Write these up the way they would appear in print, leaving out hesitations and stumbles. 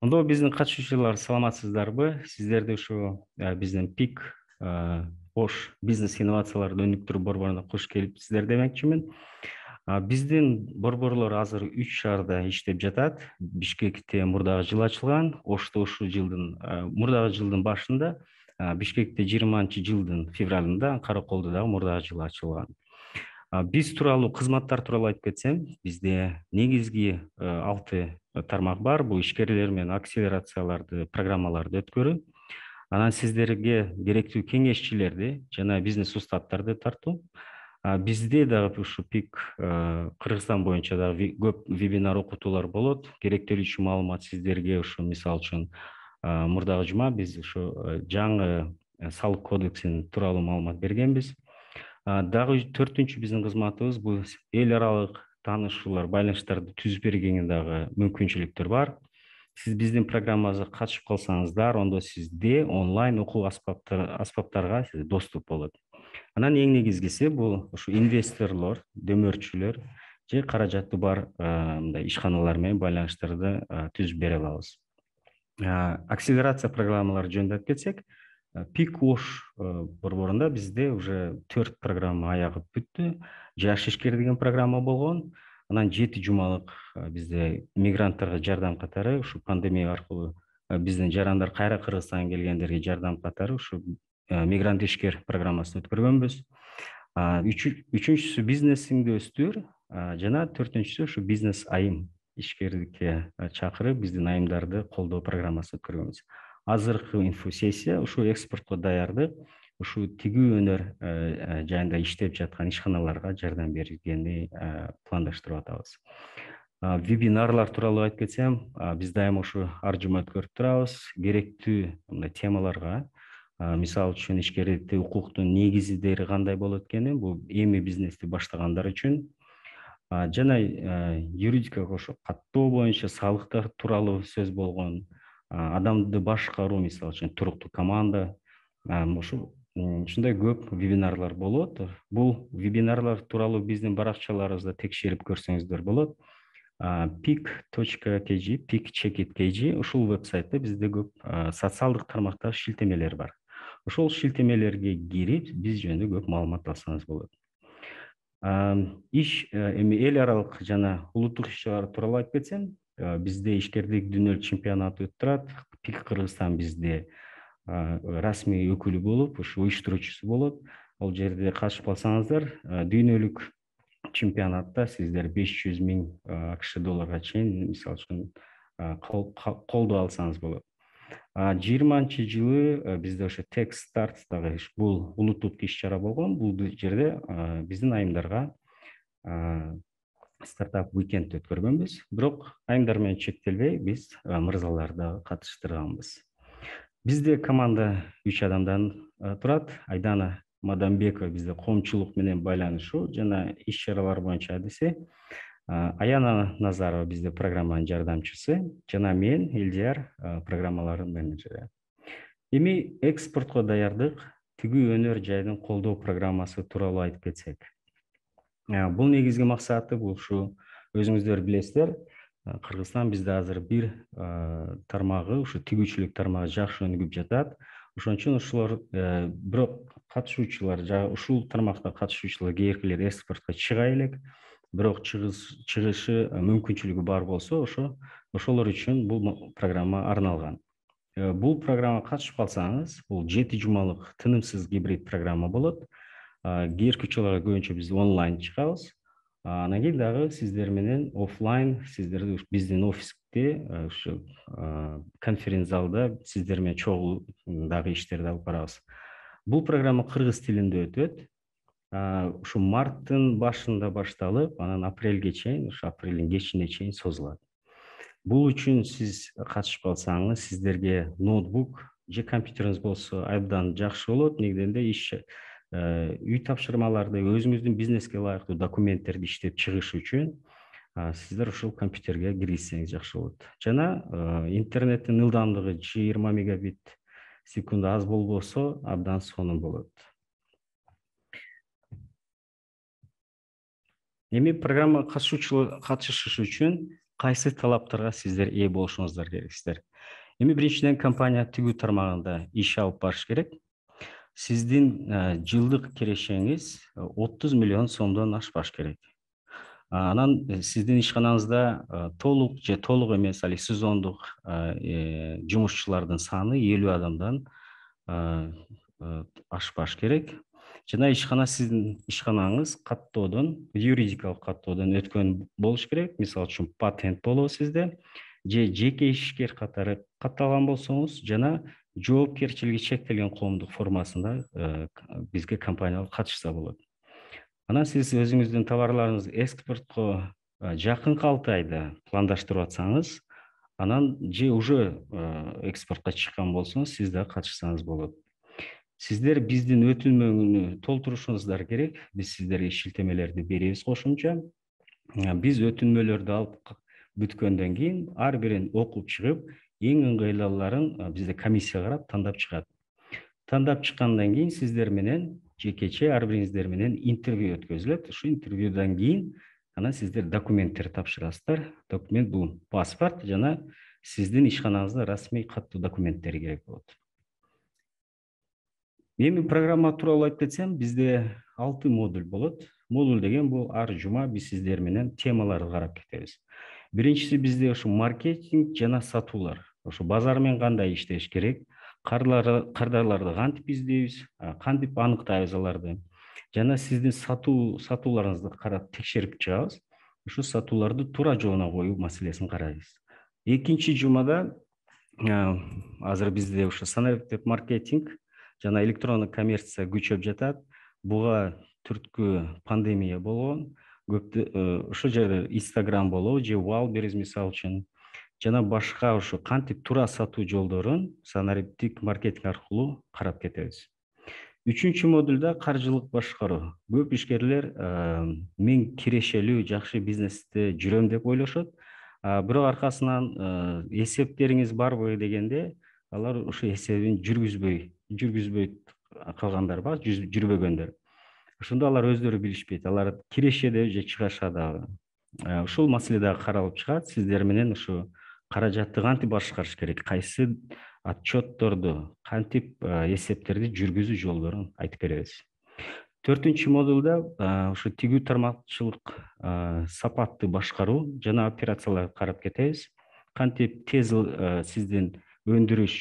Ондо биздин катышуучулар саламатсыздарбы? Сиздерди ушу биздин ПИК Ош бизнес инновацияларды өнүктүрүү борборуна кош келипсиздер демекчимин. Биздин борборлор азыр 3 шаарда иштеп жатат. Бишкекте мурдагы жылы ачылган, Ошто ушул жылдын мурдагы жылдын башында, Бишкекте 20-жылдын февралында, Караколдо дагы мурдагы жылы ачылган. Биз тууралуу кызматтар тууралуу айтып кетсем, бизде негизги 6 тармак бар. Бул ишкерлер менен акселерацияларды, программаларды өткөрүү. Анан сиздерге керектүү кеңешчилерди жана бизнес устаттарды тартуу. Бизде дагы ушу ПИК Кыргызстан боюнча дагы көп вебинар окутуулар болот. Керектелүүчү маалымат сиздерге ушу мисалы үчүн мурдагы жума биз ушу жаңы салык кодексин тууралуу маалымат бергенбиз. Дагы 4-үнчү биздин кызматыбыз бул эл аралык таанышуулар, байланыштарды түзүп бергенге дагы мүмкүнчүлүктөр бар. Сиз биздин программабызга катышып калсаңыздар, ондо сизде онлайн окуу аспаптарга доступ болот. Анан эң негизгиси бул ушу инвесторлор, дөмөрчүлөр же каражаты бар мындай ишканалар менен байланыштарды түзүп бере алабыз. Акселерация программалары жөнүндө айтып кетсек, ПИК Ош борборунда бизде уже 4 программа аягып бүттү. Жаш ишкер деген программа болгон. Анан 7 жумалык бизде мигранттарга жардам катары ушу пандемия аркылуу биздин жарандар кайра Кыргызстанга келгендерге жардам катары ушу мигрант ишкер программасын өткөргөнбүз. Үчүнчүсү бизнесиңди өстүр жана 4-үнчүсү ушу бизнес айым ишкерликке чакырып биздин айымдарды колдоо программасын өткөргөнбүз. Азыркы инфосессия ушу экспортко даярдык, ушу тигүү өнөр жайында иштеп жаткан ишканаларга жардам бергенди пландаштырып атабыз. Вебинарлар тууралуу айтып кетсем, биз дайыма ушу ар жума өткөрүп турабыз. Керектүү мындай темаларга, мисалы үчүн ишкерликте укуктун негизидери кандай болот экени, бул эми бизнести баштагандар үчүн жана юридикага ошо каттоо боюнча салыктар тууралуу сөз болгон, адамды башкаруу, мисалы үчүн туруктуу команда, ушундай көп вебинарлар болот. Бул вебинарлар тууралуу биздин баракчаларыбызда текшерип көрсөңүздөр болот. pik.kg, pik.kg, ушул вебсайтта бизде көп социалдык тармактагы шилтемелер бар. Ошол шилтемелерге кирип, биз жөнүндө көп маалымат алсаңыз болот. Эми эл аралык жана улуттук иш-чаралар тууралуу айтып кетсем, бизде ишкерлик дүйнөлүк чемпионаты өтүп турат. ПИК Кыргызстан бизде расмий өкүлү болуп, ушу уюштуруучусу болот. Ал жерде катышып калсаңыздар, дүйнөлүк чемпионатта сиздер 500 000 АКШ долларга чейин, мисалы үчүн, колдоо алсаңыз болот. 20-жылы бизде ошо Tech Starts дагы бул улуттук иш-чара болгон. Бул жерде биздин айымдарга стартап уикенд өткөргөнбүз. Бирок айымдар менен чектелбей, биз мырзаларды дагы катыштырганбыз. Бизде команда 3 адамдан турат. Айдана Мадамбекова бизде коомчулук менен байланышуу жана иш-чаралар боюнча адиси. Аяна Назарова бизде программанын жардамчысы жана мен Элдияр программалардын менеджери. Эми экспортко даярдык, тигүү өнөр жайдын колдоо программасы тууралуу айтып кетсек. Бул негизги максаты бул ушу өзүңүздөр билесиздер, Кыргызстан бизде азыр бир тармагы, ушу тигүүчүлүк тармагы жакшы өнүгүп жатат. Ошон үчүн ушулар бирок катышуучулар, ушул тармакта катышуучулар кээкилер экспортко чыга элек, бирок чыгышы мүмкүнчүлүгү бар болсо, ошолор үчүн бул программа арналган. Бул программага катышып калсаңыз, бул 7 жумалык тынымсыз гибрид программа болот. Кийинки учурларга көбүнчө биз онлайн чыгабыз. Анан кийин дагы сиздер менен офлайн, сиздерди биздин офисте, ушу конференц залда сиздер менен чогуу дагы иштерди алып барабыз. Бул программа кыргыз тилинде өтөт. Ушу марттын башында башталып, анан апрелге чейин, ушу апрелдин кечине чейин созулат. Бул үчүн сиз катышып калсаңыз, сиздерге ноутбук же компьютериңиз болсо абдан жакшы болот. Негизинде үй тапшырмаларды, өзүңүздүн бизнеске ылайыктуу документтерди иштеп чыгыш үчүн сиздер ушул компьютерге киргизсеңиз жакшы болот. Жана интернеттин ылдамдыгы 20 мегабит секунда аз болбосо абдан сонун болот. Эми программа катышыш үчүн кайсы талаптарга сиздер ээ болушуңуздар керексиздер. Эми биринчиден компания тигүү тармагында иш алып барыш керек. Сиздин жылдык кирешеңиз 30 миллион сомдон ашпаш керек. Анан сиздин ишканаңызда толук же толук эмес али сезондук жумушчулардын саны 50 адамдан ашпаш керек. Жана ишкана сиздин ишканаңыз каттоодон, юридикалык каттоодон өткөн болуш керек. Мисалы үчүн патент болобу сизде, же жеке ишкер катары катталган болсоңуз, жана жоопкерчилиги чектелген коомдук формасында бизге компанияга катышса болот. Анан сиз өзүңүздүн товарларыңызды экспортко жакын 6 айда пландаштырып атсаңыз, анан же уже экспортко чыккан болсоңуз, сиз да катышсаңыз болот. Сиздер биздин өтүнмөңүнү толтурушуңуздар керек. Биз сиздерге шилтемелерди беребиз кошумча. Биз өтүнмөлөрдү алып бүткөндөн кийин ар бирин окуп чыгып, эң ыңгайлууларын бизде комиссия карап тандап чыгат. Тандап чыккандан кийин сиздер менен жекече ар бириңиздер менен интервью өткөзүлөт. Ушул интервьюдан кийин анан сиздер документтер тапшырасыздар. Документ бул паспорт жана сиздин ишканаңызда расмий каттуу документтери керек болот. Эми программа тууралуу айтып кетсем, бизде 6 модуль болот. Модуль деген бул ар жума биз сиздер менен темаларды карап кетебиз. Биринчиси бизде ушу маркетинг жана сатуулар. Ошо базар менен кандай иштеш керек, кардарларды кантип издейбиз, кантип аныктайбыз аларды. Жана сиздин сатууларыңызды карап текшерип чыгабыз. Ушу сатууларды туура жолуна коюу маселесин карайбыз. Экинчи жумада азыр бизде ушу санариптик маркетинг жана электрондук коммерция күчөп жатат. Буга түрткү пандемия болгон. Ошол жерде Instagram болобу, же Wildberries мисалы үчүн, жана башка ушу кантип туура сатуу жолдорун санариптик маркетинг аркылуу карап кетебиз. Үчүнчү модульда каржылык башкаруу. Көп ишкерлер мен кирешелүү жакшы бизнесте жүрөм деп ойлошот. Бирок аркасынан эсептериңиз барбы дегенде, алар ушу эсебин жүргүзбөй калгандар бар, жүрбөгөндөр. Ошондо алар өздөрү билишпейт, алар кирешеби же чыгашадабы. Ушул маселе дагы каралып чыгат. Сиздер менен ушу каражатты кантип башкарыш керек, кайсы отчетторду, кантип эсептерди жүргүзүү жолдорун айтып беребиз. Төртүнчү модулда ушу тигүү тармакчылык сапатты башкаруу жана операцияларды карап кетебиз. Кантип тез сиздин өндүрүш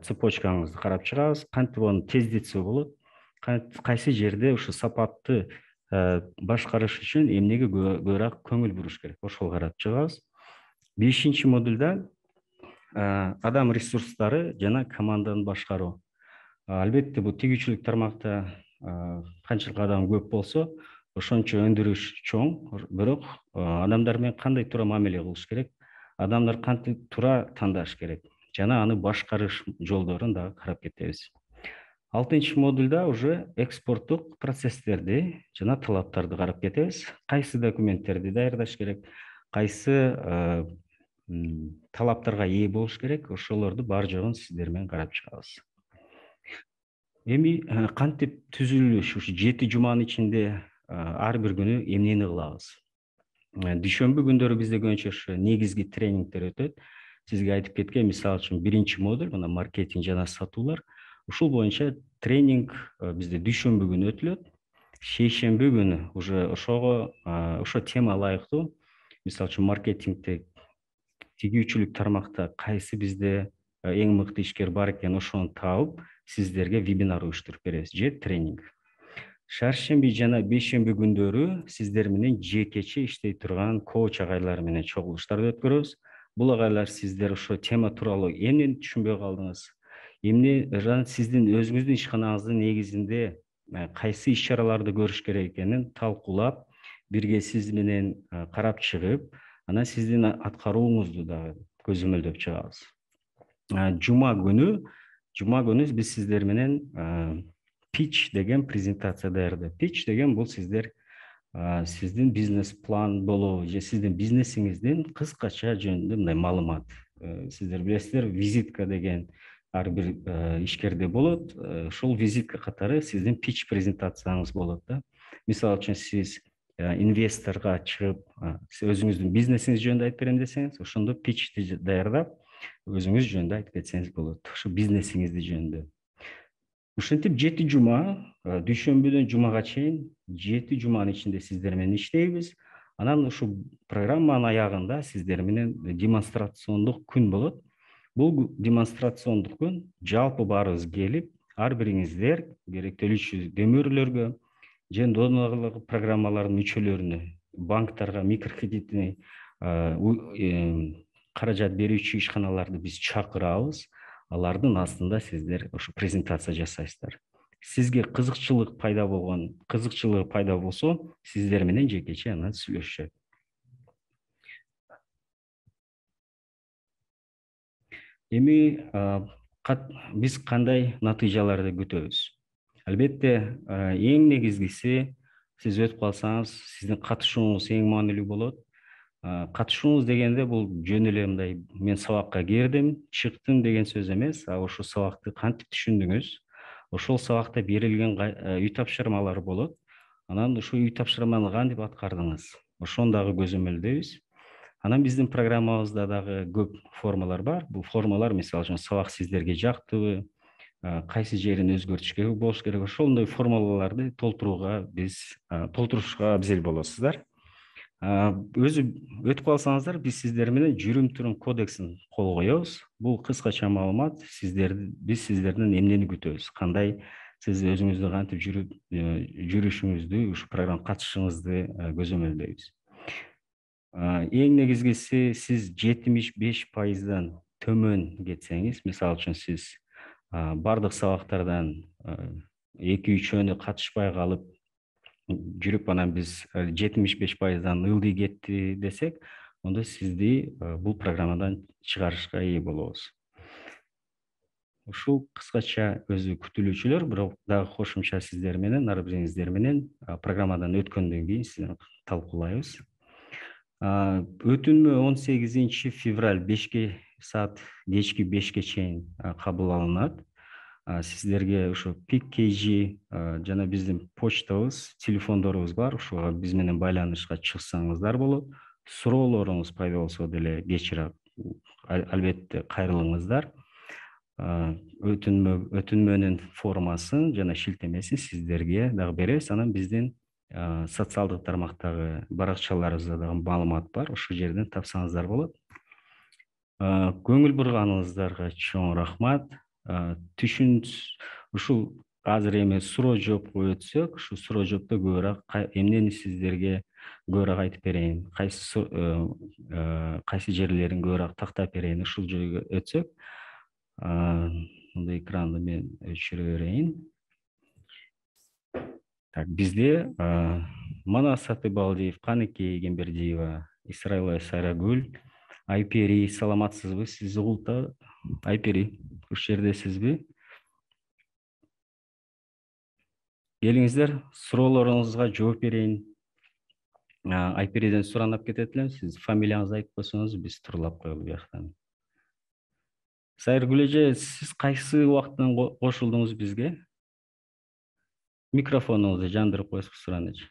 цепочкаңызды карап чыгабыз, кантип аны тездетсе болот, кайсы жерде ушу сапатты башкарыш үчүн эмнеге көбүрөөк көңүл буруш керек, ошол карап чыгабыз. Бешинчи модулда адам ресурстары жана команданы башкаруу. Албетте бул тигүүчүлүк тармакта канчалык адам көп болсо, ошончо өндүрүш чоң, бирок адамдар менен кандай туура мамиле кылыш керек, адамдар кантип туура тандаш керек жана аны башкарыш жолдорун дагы карап кетебиз. 6-нчы модульда уже экспорттук процесстерди жана талаптарды карап кетебиз. Кайсы документтерди даярдаш керек, кайсы талаптарга ээ болуш керек, ошолорду бар жогун сиздер менен карап чыгабыз. Эми кантип түзүлүш, ушу 7 жуманын ичинде ар бир күнү эмнени кылабыз? Дүйшөмбү күндөрү бизде көбүнчө негизги тренингдер өтөт. Сизге айтып кеткен, мисалы үчүн биринчи модуль, мына маркетинг жана сатуулар. Ушул боюнча тренинг бизде дүйшөмбү күнү өтүлөт. Шейшемби күнү уже ошо тема ылайыктуу. Мисалы үчүн маркетингде тигүүчүлүк тармакта кайсы бизде эң мыкты ишкер бар экен, ошону таап сиздерге вебинар уюштуруп беребиз же тренинг. Шаршемби жана бейшемби күндөрү сиздер менен жекече иштей турган коуч агайлар менен чогулуштарды өткөрөбүз. Бул агайлар сиздер ошо тема тууралуу эмнени түшүнбөй калдыңыз, жана сиздин өзүңүздүн ишканаңыздын негизинде кайсы иш чараларды көрүш керек экенин талкуулап, бирге сиз менен карап чыгып, анан сиздин аткарууңузду дагы көзөмөлдөп чыгабыз. Жума күнү биз сиздер менен pitch деген презентация даярдайт. Pitch деген бул сиздин бизнес план болобу же сиздин бизнесиңиздин кыскача жөнүндө мындай маалымат. Сиздер билесиздер, визитка деген ар бир ишкерде болот. Ошол визитка катары сиздин pitch презентацияңыз болот да. Мисалы үчүн сиз инвесторго чыгып, өзүңүздүн бизнесиңиз жөнүндө айтып берем десеңиз, ошондо питчти даярдап, өзүңүз жөнүндө айтып кетсеңиз болот, ошо бизнесиңизди жөнүндө. Ушинтип 7 жума, дүйшөмбүдөн жумага чейин 7 жуманын ичинде сиздер менен иштейбиз. Анан ушул программанын аягында сиздер менен демонстрациондук күн болот. Бул демонстрациондук күн жалпы баарыбыз келип, ар бириңиздер керектелүүчү көмүрлөргө же донорлук программалардын мүчөлөрүнө, банктарга микрокредитный каражат берүүчү ишканаларды биз чакырабыз. Алардын астында сиздер ошо презентация жасайсыздар. Сизге кызыкчылык пайда болсо, сиздер менен жекече анан сүйлөшөт. Эми биз кандай натыйжаларды күтөбүз? Албетте, эң негизгиси, сиз өтүп калсаңыз, сиздин катышууңуз эң маанилүү болот. Катышууңуз дегенде бул жөн эле мындай мен сабакка кирдим, чыктым деген сөз эмес, ошол сабакты кантип түшүндүңүз? Ошол сабакта берилген үй тапшырмалар болот. Анан ушул үй тапшырманы кантип аткардыңыз? Ошону дагы көзөмөлдөйбүз. Анан биздин программабызда дагы көп формалар бар. Бул формалар, мисалы үчүн, сабак сиздерге жактыбы, кайсы жерин өзгөртүшкө болуш керек, ошондой формулаларды толтурушка абзел болосуздар. Өзү өтүп калсаңыздар, биз сиздер менен жүрүм-турум кодексин кол коебуз. Бул кыскача маалымат, биз сиздерден эмнени күтөбүз, кандай сиз өзүңүздү кантип жүрүшүңүздү, ушу программага катышышыңызды көзөмөлдөйбүз. Эң негизгиси, сиз 75%дан төмөн кетсеңиз, мисалы үчүн сиз бардык сабактардан 2-3-өнү катышпай калып жүрүп, анан биз 75%дан ылдый кетти десек, ондо сизди бул программадан чыгарышка ээ болобуз. Ушул кыскача өзү күтүлүүчүлөр, бирок дагы кошумча сиздер менен, ар бириңиздер менен программадан өткөндөн кийин сиздер талкуулайбыз. Өтүнмө 18 февраль 5 саат кечки 5ке чейин кабыл алынат. Сиздерге ошо PickKG жана биздин почтабыз, телефондорубуз бар. Ушуга биз менен байланышка чыксаңыздар болот. Суроолоруңуз пайда болсо деле кечирээк албетте кайрылыңыздар. Өтүнмөнүн формасын жана шилтемесин сиздерге дагы беребиз. Анан биздин социалдык тармактагы баракчаларыбызда дагы маалымат бар. Ошол жерден тапсаңыздар болот. Көңүл бурганыңыздарга чоң рахмат. Ушул азыр эми суроо жоопко өтсөк, ушул суроо жоопто көбүрөөк эмнени сиздерге көбүрөөк айтып берейин, кайсы жерлерин көбүрөөк тактап берейин, ушул жойго өтсөк. Мындай экранды мен өчүрө берейин. Так, бизде Манас Сатыбалдиев, Каныкей Эгембердиева, Исраилова Сайрагүл, Айпери, саламатсызбы? Сиз угулта Айпери, ушул жердесизби? Келиңиздер, суроолоруңузга жооп берейин. Айпериден суранап кетет элем, сиз фамилияңызды айтып койсоңуз, биз турлап коелу бияктан. Сайрагүл эже, сиз кайсы убактан кошулдуңуз бизге? Микрофонуңузду жандырып коесузбу, Суран эже?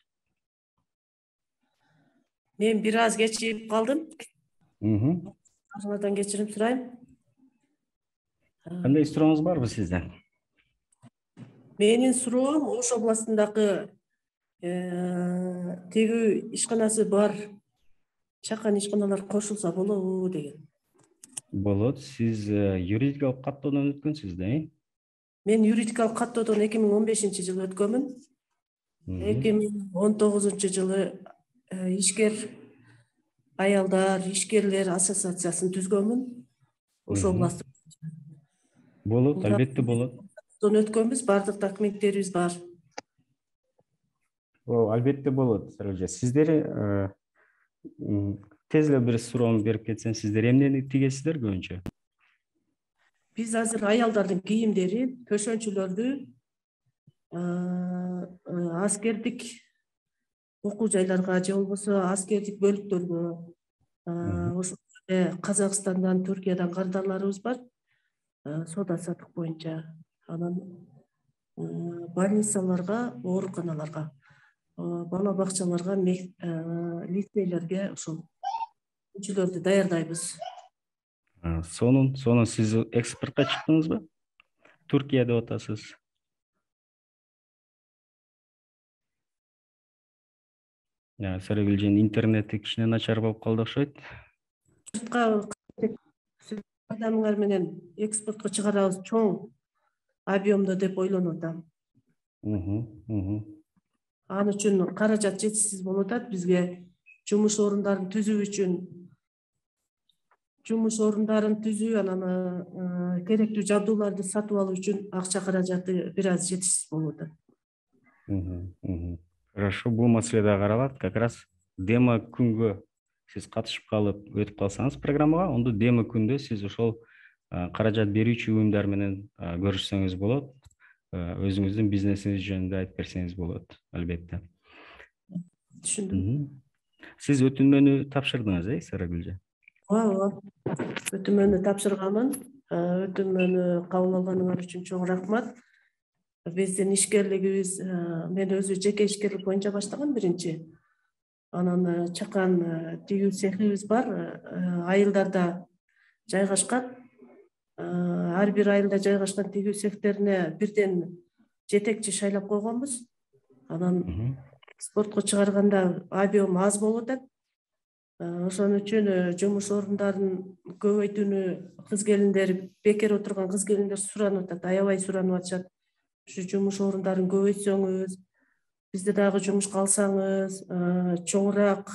Мен бир аз кечигип калдым. Арыңардан кечирим сурайм. Кандай сурооңуз барбы сизден? Менин суроом Ош областындагы тегүү ишканасы бар чакан ишканалар кошулса болобу деген. Болот. Сиз юридикалык каттоодон өткөнсүз да? Мен юридикалык каттоодон 2015-жылы өткөнмүн. 2019-жылы ишкер аялдар, ишкерлер ассоциациясын түзгөнмүн. Ош областы. Болот, албетте болот. Өткөнбүз, бардык документтерибиз бар. Албетте болот, Сарыжа. Сиздер тез эле бир суроону берип кетсем, сиздер эмнени тигесиздер көбүнчө? Биз азыр аялдардын кийимдерин, төшөнчүлөрдү аскердик окуу жайларга же болбосо аскердик бөлүктөргө, ошо Казакстандан, Түркиядан кардарларыбыз бар. Соода саттык боюнча, анан больницаларга, ооруканаларга бала бакчаларга, лицейлерге ошол үчүлөрдү даярдайбыз. Сонун сиз экспортко чыктыңызбы? Түркия деп атасыз. Сарыгүлжен интернети кичине начар болуп калды окшойт. Адамыңар менен экспортко чыгарабыз чоң объемдо деп ойлонуп атам. Ал үчүн каражат жетишсиз болуп атат бизге. Жумуш орундарын түзүү, анан керектүү жабдууларды сатып алуу үчүн акча каражаты бир аз жетишсиз болуп атат. Хорошо, бул маселе да каралат. Как раз демо күнгө сиз катышып калып өтүп калсаңыз программага, ондо демо күндө сиз ошол каражат берүүчү уюмдар менен көрүшсөңүз болот. Өзүңүздүн бизнесиңиз жөнүндө айтып берсеңиз болот, албетте. Түшүндүм. Сиз өтүнмөнү тапшырдыңыз, Сарыгүлжен? Ооба, өтүнмөнү тапшырганмын. Өтүнмөнү кабыл алганыңар үчүн чоң рахмат. Биздин ишкерлигибиз, мен өзү жеке ишкерлик боюнча баштагам биринчи. Анан чакан тигүү цехибиз бар, айылдарда жайгашкан. Ар бир айылда жайгашкан тигүү цехтерине бирден жетекчи шайлап койгонбуз. Анан спортко чыгарганда объем аз болуп атат. Ошон үчүн жумуш орундарын көбөйтүүнү кыз келиндер, бекер отурган кыз келиндер суранып атат, аябай суранып атышат. Ушу жумуш орундарын көбөйтсөңүз, бизде дагы жумушка алсаңыз, чоңураак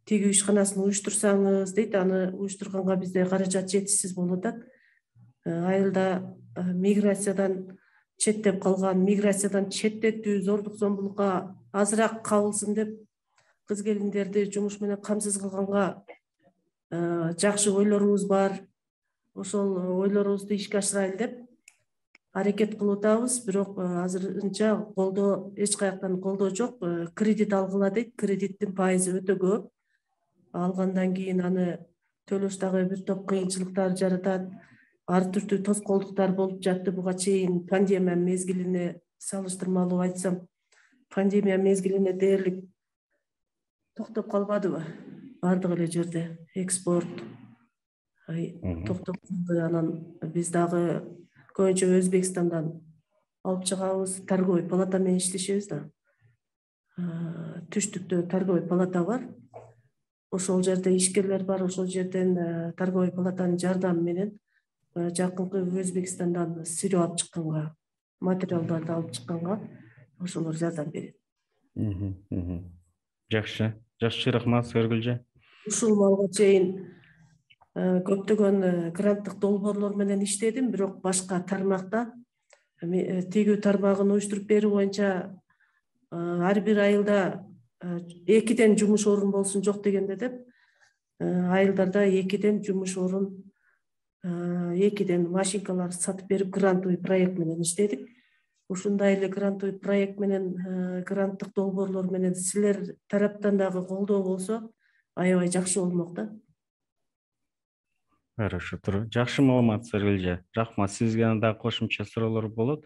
тигүү ишканасын уюштурсаңыз дейт. Аны уюштурганга бизде каражат жетишсиз болуп атат. Айылда миграциядан четтеп калган, миграциядан четтетүү, зордук зомбулукка азыраак кабылсын деп кыз келиндерди жумуш менен камсыз кылганга жакшы ойлорубуз бар. Ошол ойлорубузду ишке ашырайлы деп аракет кылып атабыз, бирок азырынча колдоо, эч каяктан колдоо жок. Кредит алгыла дейт, кредиттин пайызы өтө көп. Алгандан кийин аны төлөш дагы бир топ кыйынчылыктар жаратат. Ар түрдүү тоскоолдуктар болуп жатты буга чейин. Пандемия мезгилине салыштырмалуу айтсам, пандемия мезгилине дээрлик токтоп калбадыбы? Бардык эле жерде экспорт токтоп калды. Анан биз дагы көбүнчө Өзбекстандан алып чыгабыз. Торговый палата менен иштешебиз да. Түштүктө торговый палата бар. Ошол жерде ишкерлер бар. Ошол жерден торговый палатанын жардамы менен жакынкы Өзбекстандан сырье алып чыкканга, материалдарды алып чыкканга ошолор жардам берет. Жакшы, рахмат Сарыгүлжен. Ушул малга чейин көптөгөн гранттык долбоорлор менен иштедим, бирок башка тармакта тигүү тармагын уюштуруп берүү боюнча ар бир айылда 2ден жумуш орун болсун жок дегенде деп айылдарда 2ден жумуш орун, 2ден машинкалар сатып берип грантовый проект менен иштедик. Ушундай эле грантовый проект менен, гранттык долбоорлор менен силер тараптан дагы колдоо болсо аябай жакшы болмок да. Хорошо, жакшы маалымат Сарыгүлжен. Рахмат, сизге дагы кошумча суроолор болот.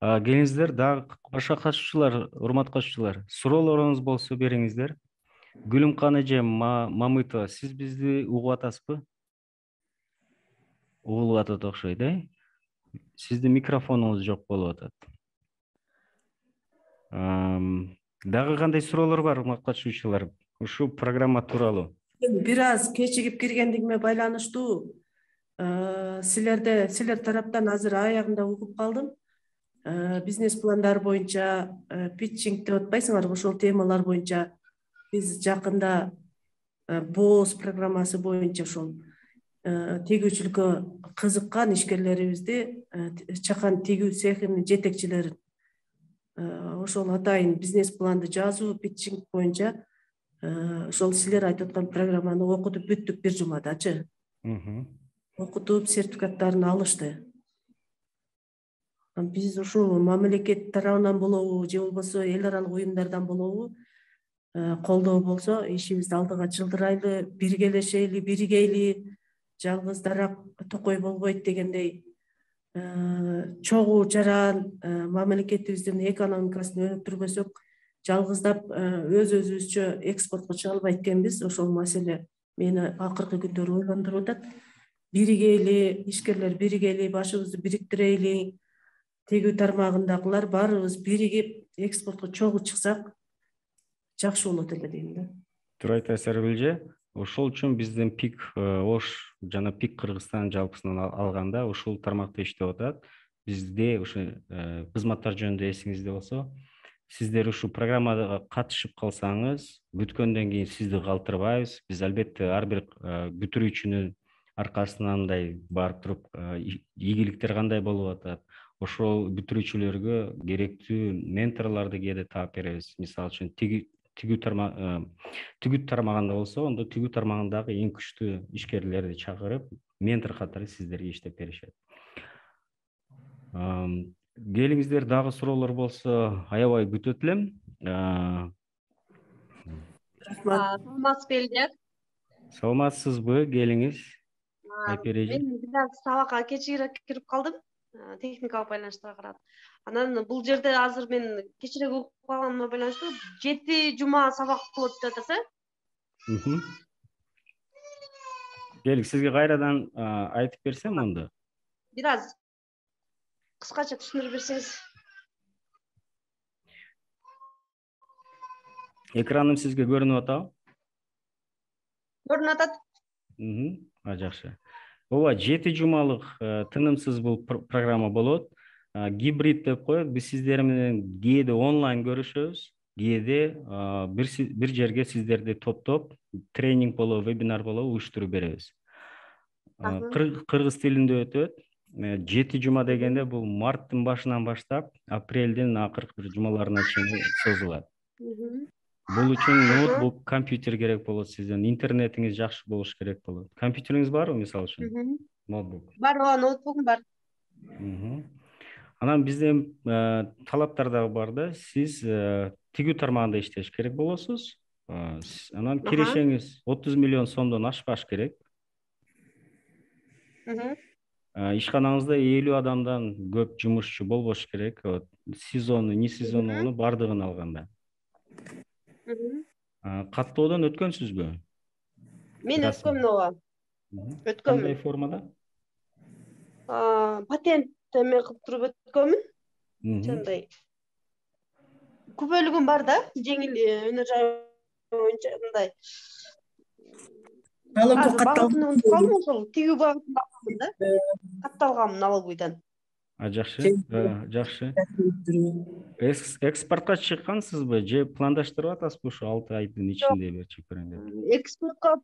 Келиңиздер, дагы башка катышуучулар, урматтуу катышуучулар, суроолоруңуз болсо бериңиздер. Гүлүмкан эже Мамытова, сиз бизди угуп атасызбы? Угулуп атат окшойт, Сиздин микрофонуңуз жок болуп атат. Дагы кандай суроолор бар, урматтуу катышуучулар? Ушул программа тууралуу. Бир аз кечигип киргендигиме байланыштуу силер тараптан азыр аягында угуп калдым. Бизнес пландар боюнча питчинг деп атпайсыңарбы, ошол темалар боюнча биз жакында БОС программасы боюнча ошол тигүүчүлүккө кызыккан ишкерлерибизди, чакан тигүү цехинин жетекчилерин ошол атайын бизнес планды жазуу, питчинг боюнча ошол силер айтып аткан программаны окутуп бүттүк бир жумадачы. Окутуп сертификаттарын алышты. Биз ушул мамлекет тарабынан болобу же болбосо эл аралык уюмдардан болобу колдоо болсо ишибизди алдыга жылдырайлы, биргелешели, биригейли, жалгыздарак токой болбойт дегендей чогуу жаран мамлекетибиздин экономикасын өнүктүрбөсөк жалгыздап өз өзүбүзчө экспортко чыга албайт экенбиз. Ошол маселе мени акыркы күндөрү ойлондуруп атат. Биригейли, ишкерлер биригейли, башыбызды бириктирейли, тегүү тармагындагылар баарыбыз биригип экспортко чогуу чыксак жакшы болот эле дейм да. Туура айтасыз Эргүлжө. Ошол үчүн биздин ПИК Ош жана ПИК Кыргызстан жалпысынан алганда ушул тармакта иштеп атат. Бизде ушу кызматтар жөнүндө эсиңизде болсо, сиздер ушул программага катышып калсаңыз, бүткөндөн кийин сизди калтырбайбыз. Биз албетте ар бир бүтүрүүчүнүн аркасынан мындай барып туруп ийгиликтер кандай болуп атат, ошол бүтүрүүчүлөргө керектүү менторлорду кээде таап беребиз. Мисалы үчүн тигүү тармагында болсо, ондо тигүү тармагындагы эң күчтүү ишкерлерди чакырып, ментор катары сиздерге иштеп беришет. Келиңиздер, дагы суроолор болсо аябай күтөт элем. Саламатсызбы элдер? Саламатсызбы, келиңиз. Мен бираз сабакка кечирээк кирип калдым, техникалык байланыштарга карап. Анан бул жерде азыр мен кечирээк угуп калганыма байланыштуу 7 жума сабак болот деп атасыз. Келик, сизге кайрадан айтып берсем онда. Бираз кыскача түшүндүрүп берсеңиз. Экраным сизге көрүнүп атабы? Көрүнүп атат. Жакшы. Ооба, 7 жумалык тынымсыз бул программа болот. Гибрид деп коет. Биз сиздер менен кээде онлайн көрүшөбүз, кээде бир жерге сиздерди топтоп тренинг болобу, вебинар болобу уюштуруп беребиз. Кыргыз тилинде өтөт. 7 жума дегенде бул марттын башынан баштап апрелдин акыркы бир жумаларына чейин созулат. Бул үчүн ноутбук, компьютер керек болот сиздин, интернетиңиз жакшы болуш керек болот. Компьютериңиз барбы, мисалы үчүн? Ноутбук. Бар, ноутбугум бар. Анан биздин талаптар дагы бар да. Сиз тигүү тармагында иштеш керек болосуз. Анан кирешеңиз 30 миллион сомдон ашпаш керек. Ишканаңызда 50 адамдан көп жумушчу болбош керек. Сезону, не сезону бардыгын алганда. Каттоодон өткөнсүзбү? Мен өткөмүн, ооба. Өткөмүн. Кандай формада? Патент эме кылып туруп өткөмүн. Жандай. Күбөлүгүм бар да, жеңил өнөр жай боюнча мындай. Налогу катталган. Калдым ошол тигүү багытында алгам да. Катталган налоговыйдан. Жакшы, жакшы. Экспортко чыккансызбы же пландаштырып атасызбы ушу 6 айдын ичинде берчи көрөйүн деп? Экспортко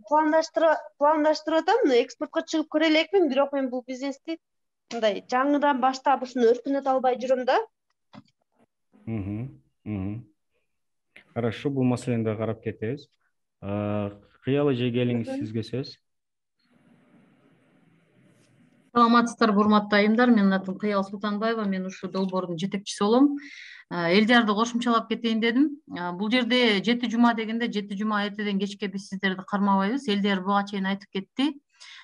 пландаштырып атам, экспортко чыгып көрө элекмин, бирок мен бул бизнести мындай жаңыдан баштап ушуну өркүнөтө албай жүрөм да. Хорошо, бул маселени да карап кетебиз. Кыялы же келиңиз, сизге сөз. Саламатсыздарбы, урматтуу айымдар. Менин атым Кыял Султанбаева, мен ушул долбоордун жетекчиси болом. Элдиярды кошумчалап кетейин дедим. Бул жерде 7 жума дегенде 7 жума эртеден кечке биз сиздерди кармабайбыз. Элдияр буга чейин айтып кетти.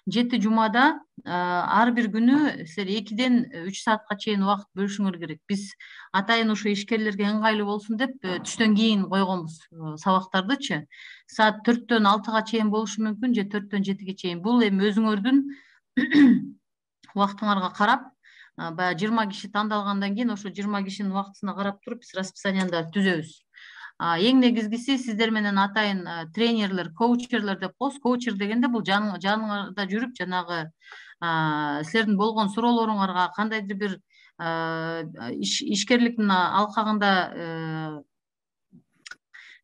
7 жумада ар бир күнү силер 2ден 3 саатка чейин убакыт бөлүшүңөр керек. Биз атайын ушу ишкерлерге ыңгайлуу болсун деп түштөн кийин койгонбуз сабактардычы. Саат 4дөн 6га чейин болушу мүмкүн же 4дөн 7ге чейин. Бул эми өзүңөрдүн убактыңарга карап, баягы 20 киши тандалгандан кийин ошо 20 кишинин убактысына карап туруп биз расписанияны түзөбүз. Эң негизгиси сиздер менен атайын тренерлер, коучерлер деп коебуз. Коучер дегенде бул жаныңарда жүрүп, жанагы силердин болгон суроолоруңарга кандайдыр бир ишкерликтин алкагында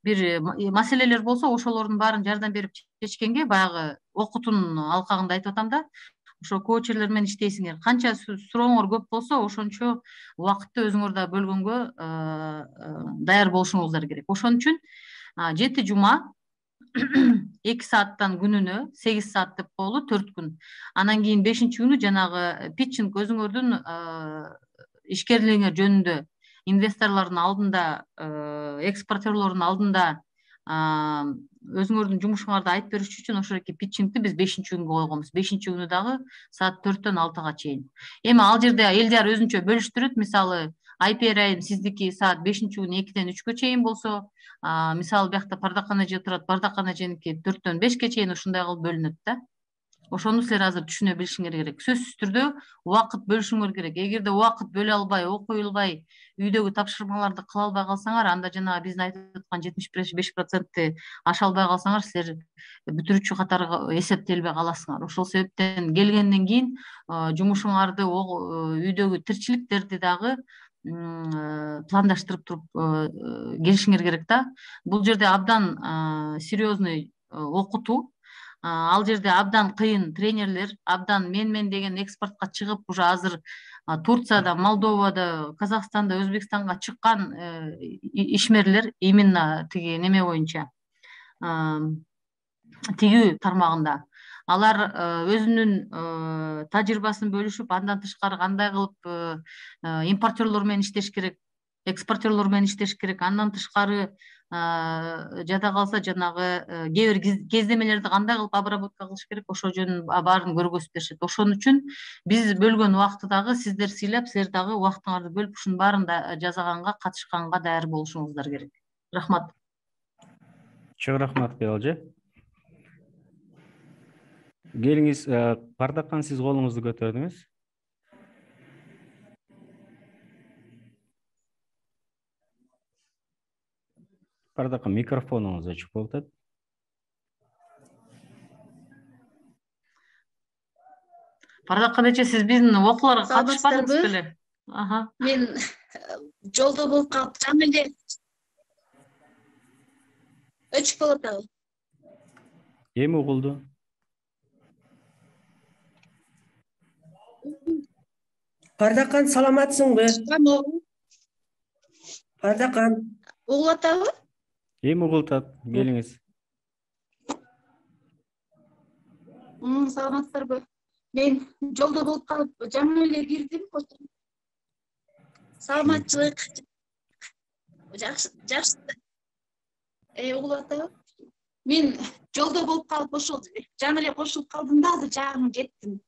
бир маселелер болсо, ошолордун баарын жардам берип чечкенге, баягы окутуунун алкагында айтып атам да. Ошо коучерлер менен иштейсиңер. Канча сурооңор көп болсо, ошончо убакытты өзүңөр да бөлгөнгө даяр болушуңуздар керек. Ошон үчүн 7 жума 2 сааттан күнүнө 8 саат деп коелу, 4 күн. Анан кийин 5-чи күнү жанагы питчинг, өзүңөрдүн ишкерлигиңер жөнүндө инвесторлордун алдында, экспортерлордун алдында өзүңөрдүн жумушуңарды айтып бериш үчүн ошоки питчингти биз 5-чи күнгө койгонбуз. 5-чи күнү дагы саат 4дөн 6га чейин. Эми ал жерде Элдияр өзүнчө бөлүштүрөт. Мисалы, IPR айым сиздики саат 5-күнү 2-ден 3-кө чейин болсо, мисалы биякта Бардак эже турат, Бардак эженики 4-төн 5-ке чейин ушундай кылып бөлүнөт да. Ошону силер азыр түшүнө билишиңер керек. Сөзсүз түрдө убакыт бөлүшүңөр керек. Эгерде убакыт бөлө албай, окуй албай, үйдөгү тапшырмаларды кыла албай калсаңар, анда жанагы биздин айтып аткан 75%-ти аша албай калсаңар, силер бүтүрүүчү катары эсептелбей каласыңар. Ошол себептен келгенден кийин жумушуңарды, үйдөгү тирчиликтерди дагы пландаштырып туруп келишиңер керек да. Бул жерде абдан серьезный окутуу, ал жерде абдан кыйын тренерлер, абдан мен деген экспортко чыгып, уже азыр Турцияда, Молдовада, Казакстанда, Өзбекстанга чыккан ишмерлер именно тиги неме боюнча, тигүү тармагында. Алар өзүнүн тажрыйбасын бөлүшүп, андан тышкары кандай кылып импортерлор менен иштеш керек, экспортерлор менен иштеш керек, андан тышкары жада калса жанагы кээ бир кездемелерди кандай кылып обработка кылыш керек, ошол жөнүн баарын көргөзүп беришет. Ошон үчүн биз бөлгөн убакытты дагы сиздер сыйлап, силер дагы убактыңарды бөлүп ушунун баарын да жасаганга, катышканга даяры болушуңуздар керек. Рахмат. Чоң рахмат Кыялжы. Келиңиз, Бардаккан, сиз колуңузду көтөрдүңүз. Бардаккан, микрофонуңуз ачык болуп атат. Бардаккан эже, сиз биздин окууларга катышпадыңыз беле? Мен жолдо болуп калып, жам эле өчүп болуп атабы? Эми угулду. Бардаккан, саламатсыңбы? Бардаккан. Угулуп атабы? Эми угулуп атат. Келиңиз. Саламатсыздарбы? Мен жолдо болуп калып, жам эле кирдим. Саламатчылык. Жакшы. Угулуп атабы? Мен жолдо болуп калып, ошол жам эле кошулуп калдым да, азыр жаагым жеттим.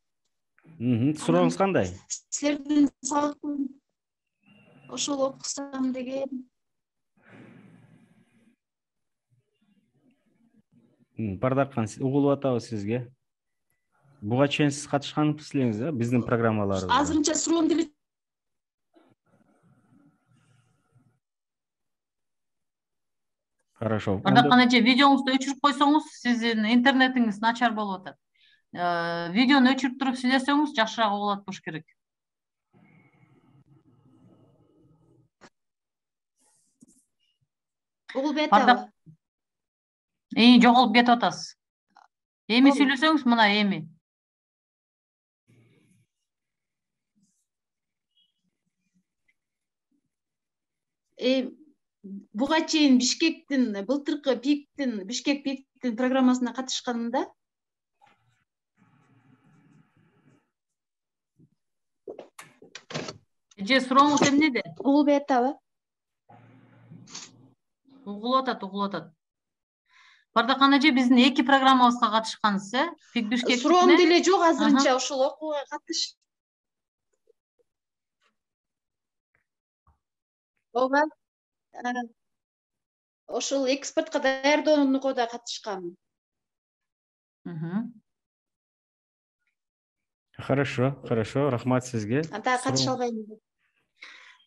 Сурооңуз кандай? Силердин сабактын ошол окусам деген. Бардаккан, угулуп атабы сизге? Буга чейин сиз катышкансыз элеңиз да биздин программаларыбызга? Азырынча суроом деле. Хорошо. Бардаккан эже, видеоңузду өчүрүп койсоңуз, сиздин интернетиңиз начар болуп атат. Видеону өчүрүп туруп сүйлөсөңүз жакшыраак угулат болуш керек. Угулбай атабы? Жоголуп кетип атасыз. Эми сүйлөсөңүз, мына эми. Буга чейин Бишкектин, былтыркы Бишкек ПИКтин программасына катышканымда Эже, сурооңуз эмнеде? угулбай атабы? Угулуп атат. Бардаккан эже, биздин 2 программабызга катышкансыз, ПИК Бишкектикине. Суроом деле жок, азырынча ошол окууга катыш. Ооба. Ошол экспортко даярдоонуга да катышкам. Хорошо, рахмат сизге. Анда катыша албайм.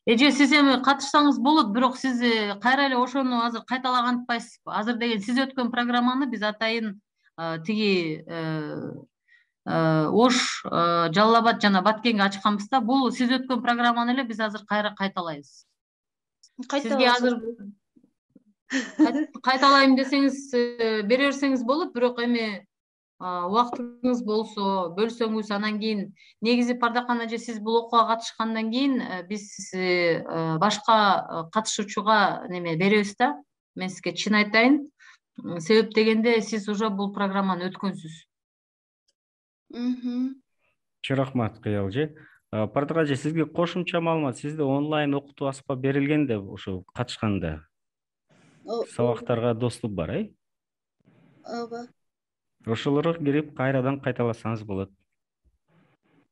Эже, сиз эми катышсаңыз болот, бирок сиз кайра эле ошону азыр кайталаган атпайсызбы? Азыр деген сиз өткөн программаны биз атайын тиги Ош, Жалал Абад жана Баткенге ачканбыз да. Бул сиз өткөн программаны эле биз азыр кайра кайталайбыз. Сизге азыр кайталайм десеңиз бере берсеңиз болот, бирок эми убактыңыз болсо бөлсөңүз, анан кийин негизи Бардаккан эже, сиз бул окууга катышкандан кийин биз башка катышуучуга неме беребиз да. Мен сизге чын айтайын, себеп дегенде сиз уже бул программаны өткөнсүз. Чоң рахмат Кыялжы. Бардак эже, сизге кошумча маалымат, сизде онлайн окутуу аспап берилген да, ошо катышканда сабактарга доступ бар, Ооба. Ошолорго кирип кайрадан кайталасаңыз болот.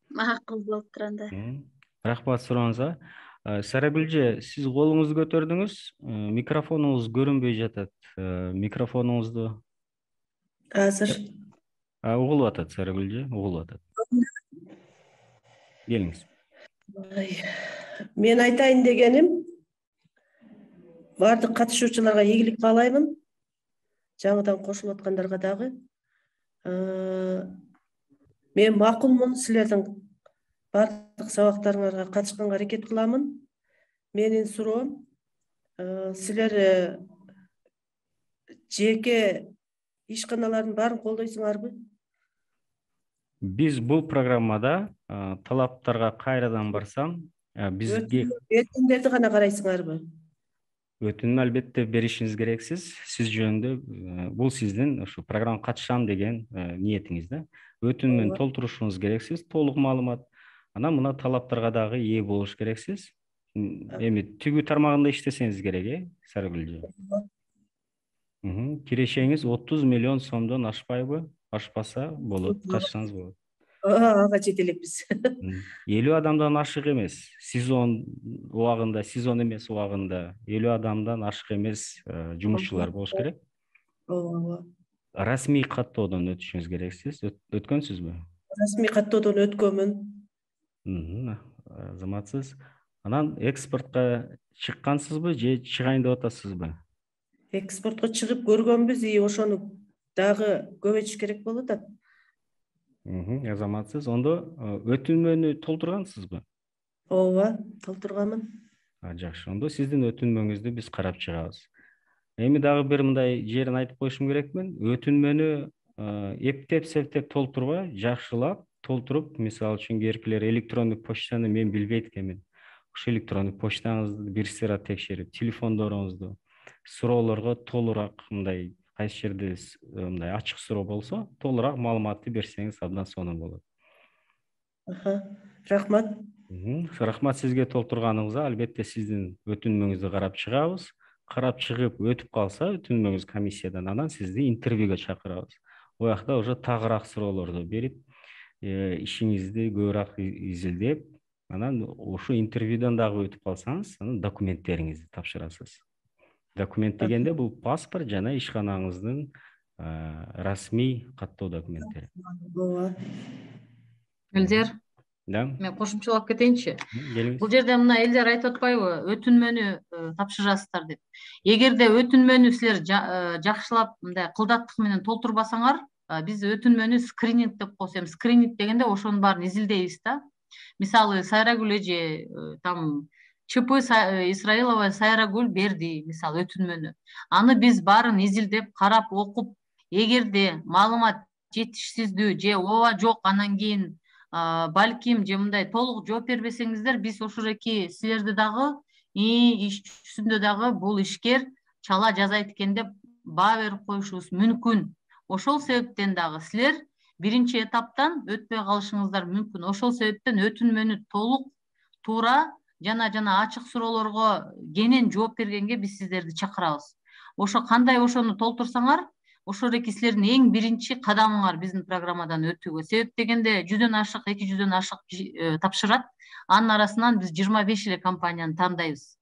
Макул болуп турганда. Рахмат сурооңузга. Сарагүлже, сиз колуңузду көтөрдүңүз. Микрофонуңуз көрүнбөй жатат. Микрофонуңузду азыр угулуп атат, Сарагүлже, угулуп атат. Келиңиз. мен айтайын дегеним, баардык катышуучуларга ийгилик каалаймын. Жаңыдан кошулуп аткандарга дагы. Мен макулмун, силердин баардык сабактарыңарга катышканга аракет кыламын. Менин суроом, силер жеке ишканалардын баарын колдойсуңарбы? Биз бул программада талаптарга кайрадан барсам, бизге Өтүндөрдү гана карайсыңарбы? өтүнүм албетте беришиңиз керексиз. Сиз жөнүндө бул сиздин ушу программага катышам деген ниетиңиз да. Өтүнүмүн толтурушуңуз керексиз, толук маалымат. Анан мына талаптарга дагы ээ болуш керексиз. Эми түгүү тармагында иштесеңиз керек, Сарыгүлжү. Кирешеңиз 30 миллион сомдон ашпайбы? Ашпаса болот, катышсаңыз болот. Ага жете элекпиз. 50 адамдан ашык эмес. Сезон эмес убагында 50 адамдан ашык эмес жумушчулар болуш керек. Ооба. Расмий каттоодон өтүшүңүз керексиз. Өткөнсүзбү? Расмий каттоодон өткөнмүн. Азаматсыз. Анан экспортко чыккансызбы же чыгайын деп атасызбы? Экспортко чыгып көргөнбүз, ошону дагы көбөйтүш керек болуп атат. Азаматсыз. Ондо өтүнмөнү толтургансызбы? Ооба, толтурганмын. Жакшы. Ондо сиздин өтүнмөңүздү биз карап чыгабыз. Эми дагы бир мындай жерин айтып коюшум керекмин. Өтүнмөнү эптеп-септеп толтурбай, жакшылап толтуруп, мисалы үчүн эркелер электрондук почтаны мен билбейт экенмин. Ошо электрондук почтаңызды бир сыйра текшерип, телефондоруңузду суроолорго толураак мындай кайсы жерде мындай ачык суроо болсо, толураак маалыматты берсеңиз абдан сонун болот. Рахмат. Рахмат сизге толтурганыңызга. Албетте сиздин өтүнмөңүздү карап чыгабыз. Карап чыгып өтүп калса өтүнмөңүз комиссиядан, анан сизди интервьюга чакырабыз. Ол жакта уже тагыраак суроолорду берип, ишиңизди көбүрөөк изилдеп, анан ошо интервьюдан дагы өтүп калсаңыз, анан документтериңизди тапшырасыз. Документ дегенде бул паспорт жана ишканаңыздын расмий каттоо документтери. Элдер, Да. мен кошумчалап кетейинчи. Келиңиз. Бул жерде мына Элдер айтып атпайбы, өтүнмөнү тапшырасыздар деп. Эгерде өтүнмөнү силер жакшылап мындай кылдаттык менен толтурбасаңар, биз өтүнмөнү скрининг деп коебуз. Скрининг дегенде ошонун баарын изилдейбиз да. Мисалы Сайрагүл эже там ЧП Исраилова Сайрагүл берди, мисалы өтүнмөнү. Аны биз баарын изилдеп, карап, окуп, эгерде маалымат жетишсиздүү же ооба жок, анан кийин балким же мындай толук жооп бербесеңиздер, биз ошоки силерди дагы иш жүзүндө дагы бул ишкер чала жазайт экен деп баа берип коюшубуз мүмкүн. Ошол себептен дагы силер биринчи этаптан өтпөй калышыңыздар мүмкүн. Ошол себептен өтүнмөнү толук, туура жана ачык суроолорго кенен жооп бергенге биз сиздерди чакырабыз. Ошо кандай ошону толтурсаңар, ошоки силердин эң биринчи кадамыңар биздин программадан өтүүгө. Себеп дегенде 100дөн ашык, 200дөн ашык тапшырат. Анын арасынан биз 25 эле компанияны тандайбыз.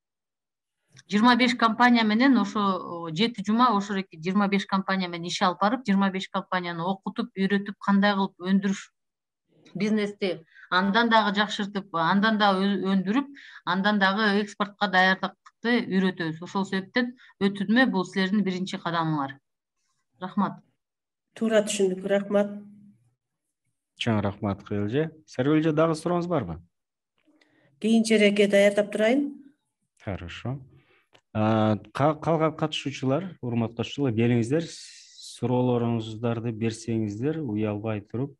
25 компания менен ошо 7 жума ошоки 25 компания менен иш алып барып, 25 компанияны окутуп, үйрөтүп, кандай кылып өндүрүш бизнести андан дагы жакшыртып, андан дагы өндүрүп, андан дагы экспортко даярдыкты үйрөтөбүз. Ошол себептен өтүнмө бул силердин биринчи кадамыңар. Рахмат. Туура түшүндүк, рахмат. Чоң рахмат Кыйылже. Сарыгүлже, дагы сурооңуз барбы? Кийинчерээкке даярдап турайын. Хорошо. Калган катышуучулар, урматтуу катышуучулар, келиңиздер, суроолоруңуздарды берсеңиздер, уялбай туруп,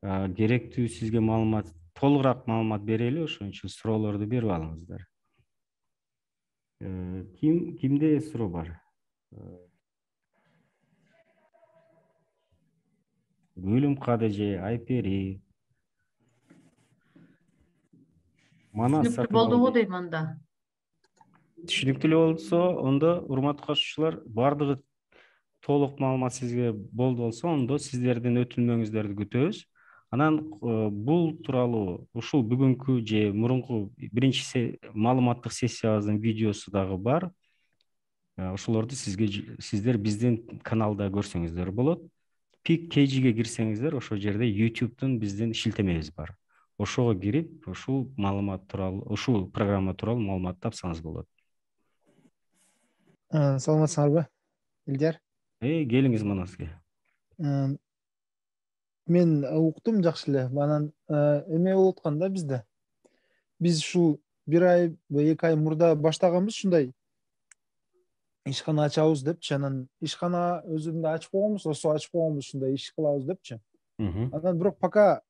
керектүү сизге маалымат, толугураак маалымат берели, ошон үчүн суроолорду берип алыңыздар. Кимде суроо бар? Гүлүм Кадыжы, Айпери. Түшүнүктүү болдубу дейм анда. Түшүнүктүү болсо, ондо урматтуу катышуучулар, бардыгы толук маалымат сизге болду болсо, ондо сиздердин өтүнмөңүздөрдү күтөбүз. Анан бул тууралуу ушул бүгүнкү же мурунку биринчи маалыматтык сессиябыздын видеосу дагы бар. Ошолорду сиздер биздин каналда көрсөңүздөр болот. Пик KG-ге кирсеңиздер, ошол жерде YouTube'дун биздин шилтемебиз бар. Ошого кирип, ушул маалымат тууралуу, ушул программа тууралуу маалымат тапсаңыз болот. Саламатсыңарбы, Илдер? Келиңиз Манаске. Мен уктум жакшы эле. Анан эме болуп атканда бизде. Биз ушул 1 ай, 2 ай мурда баштаганбыз ушундай ишкана ачабыз депчи. Анан ишкана өзүндө ачып койгонбуз, осо ачып койгонбуз, ушундай иш кылабыз депчи. Анан бирок пока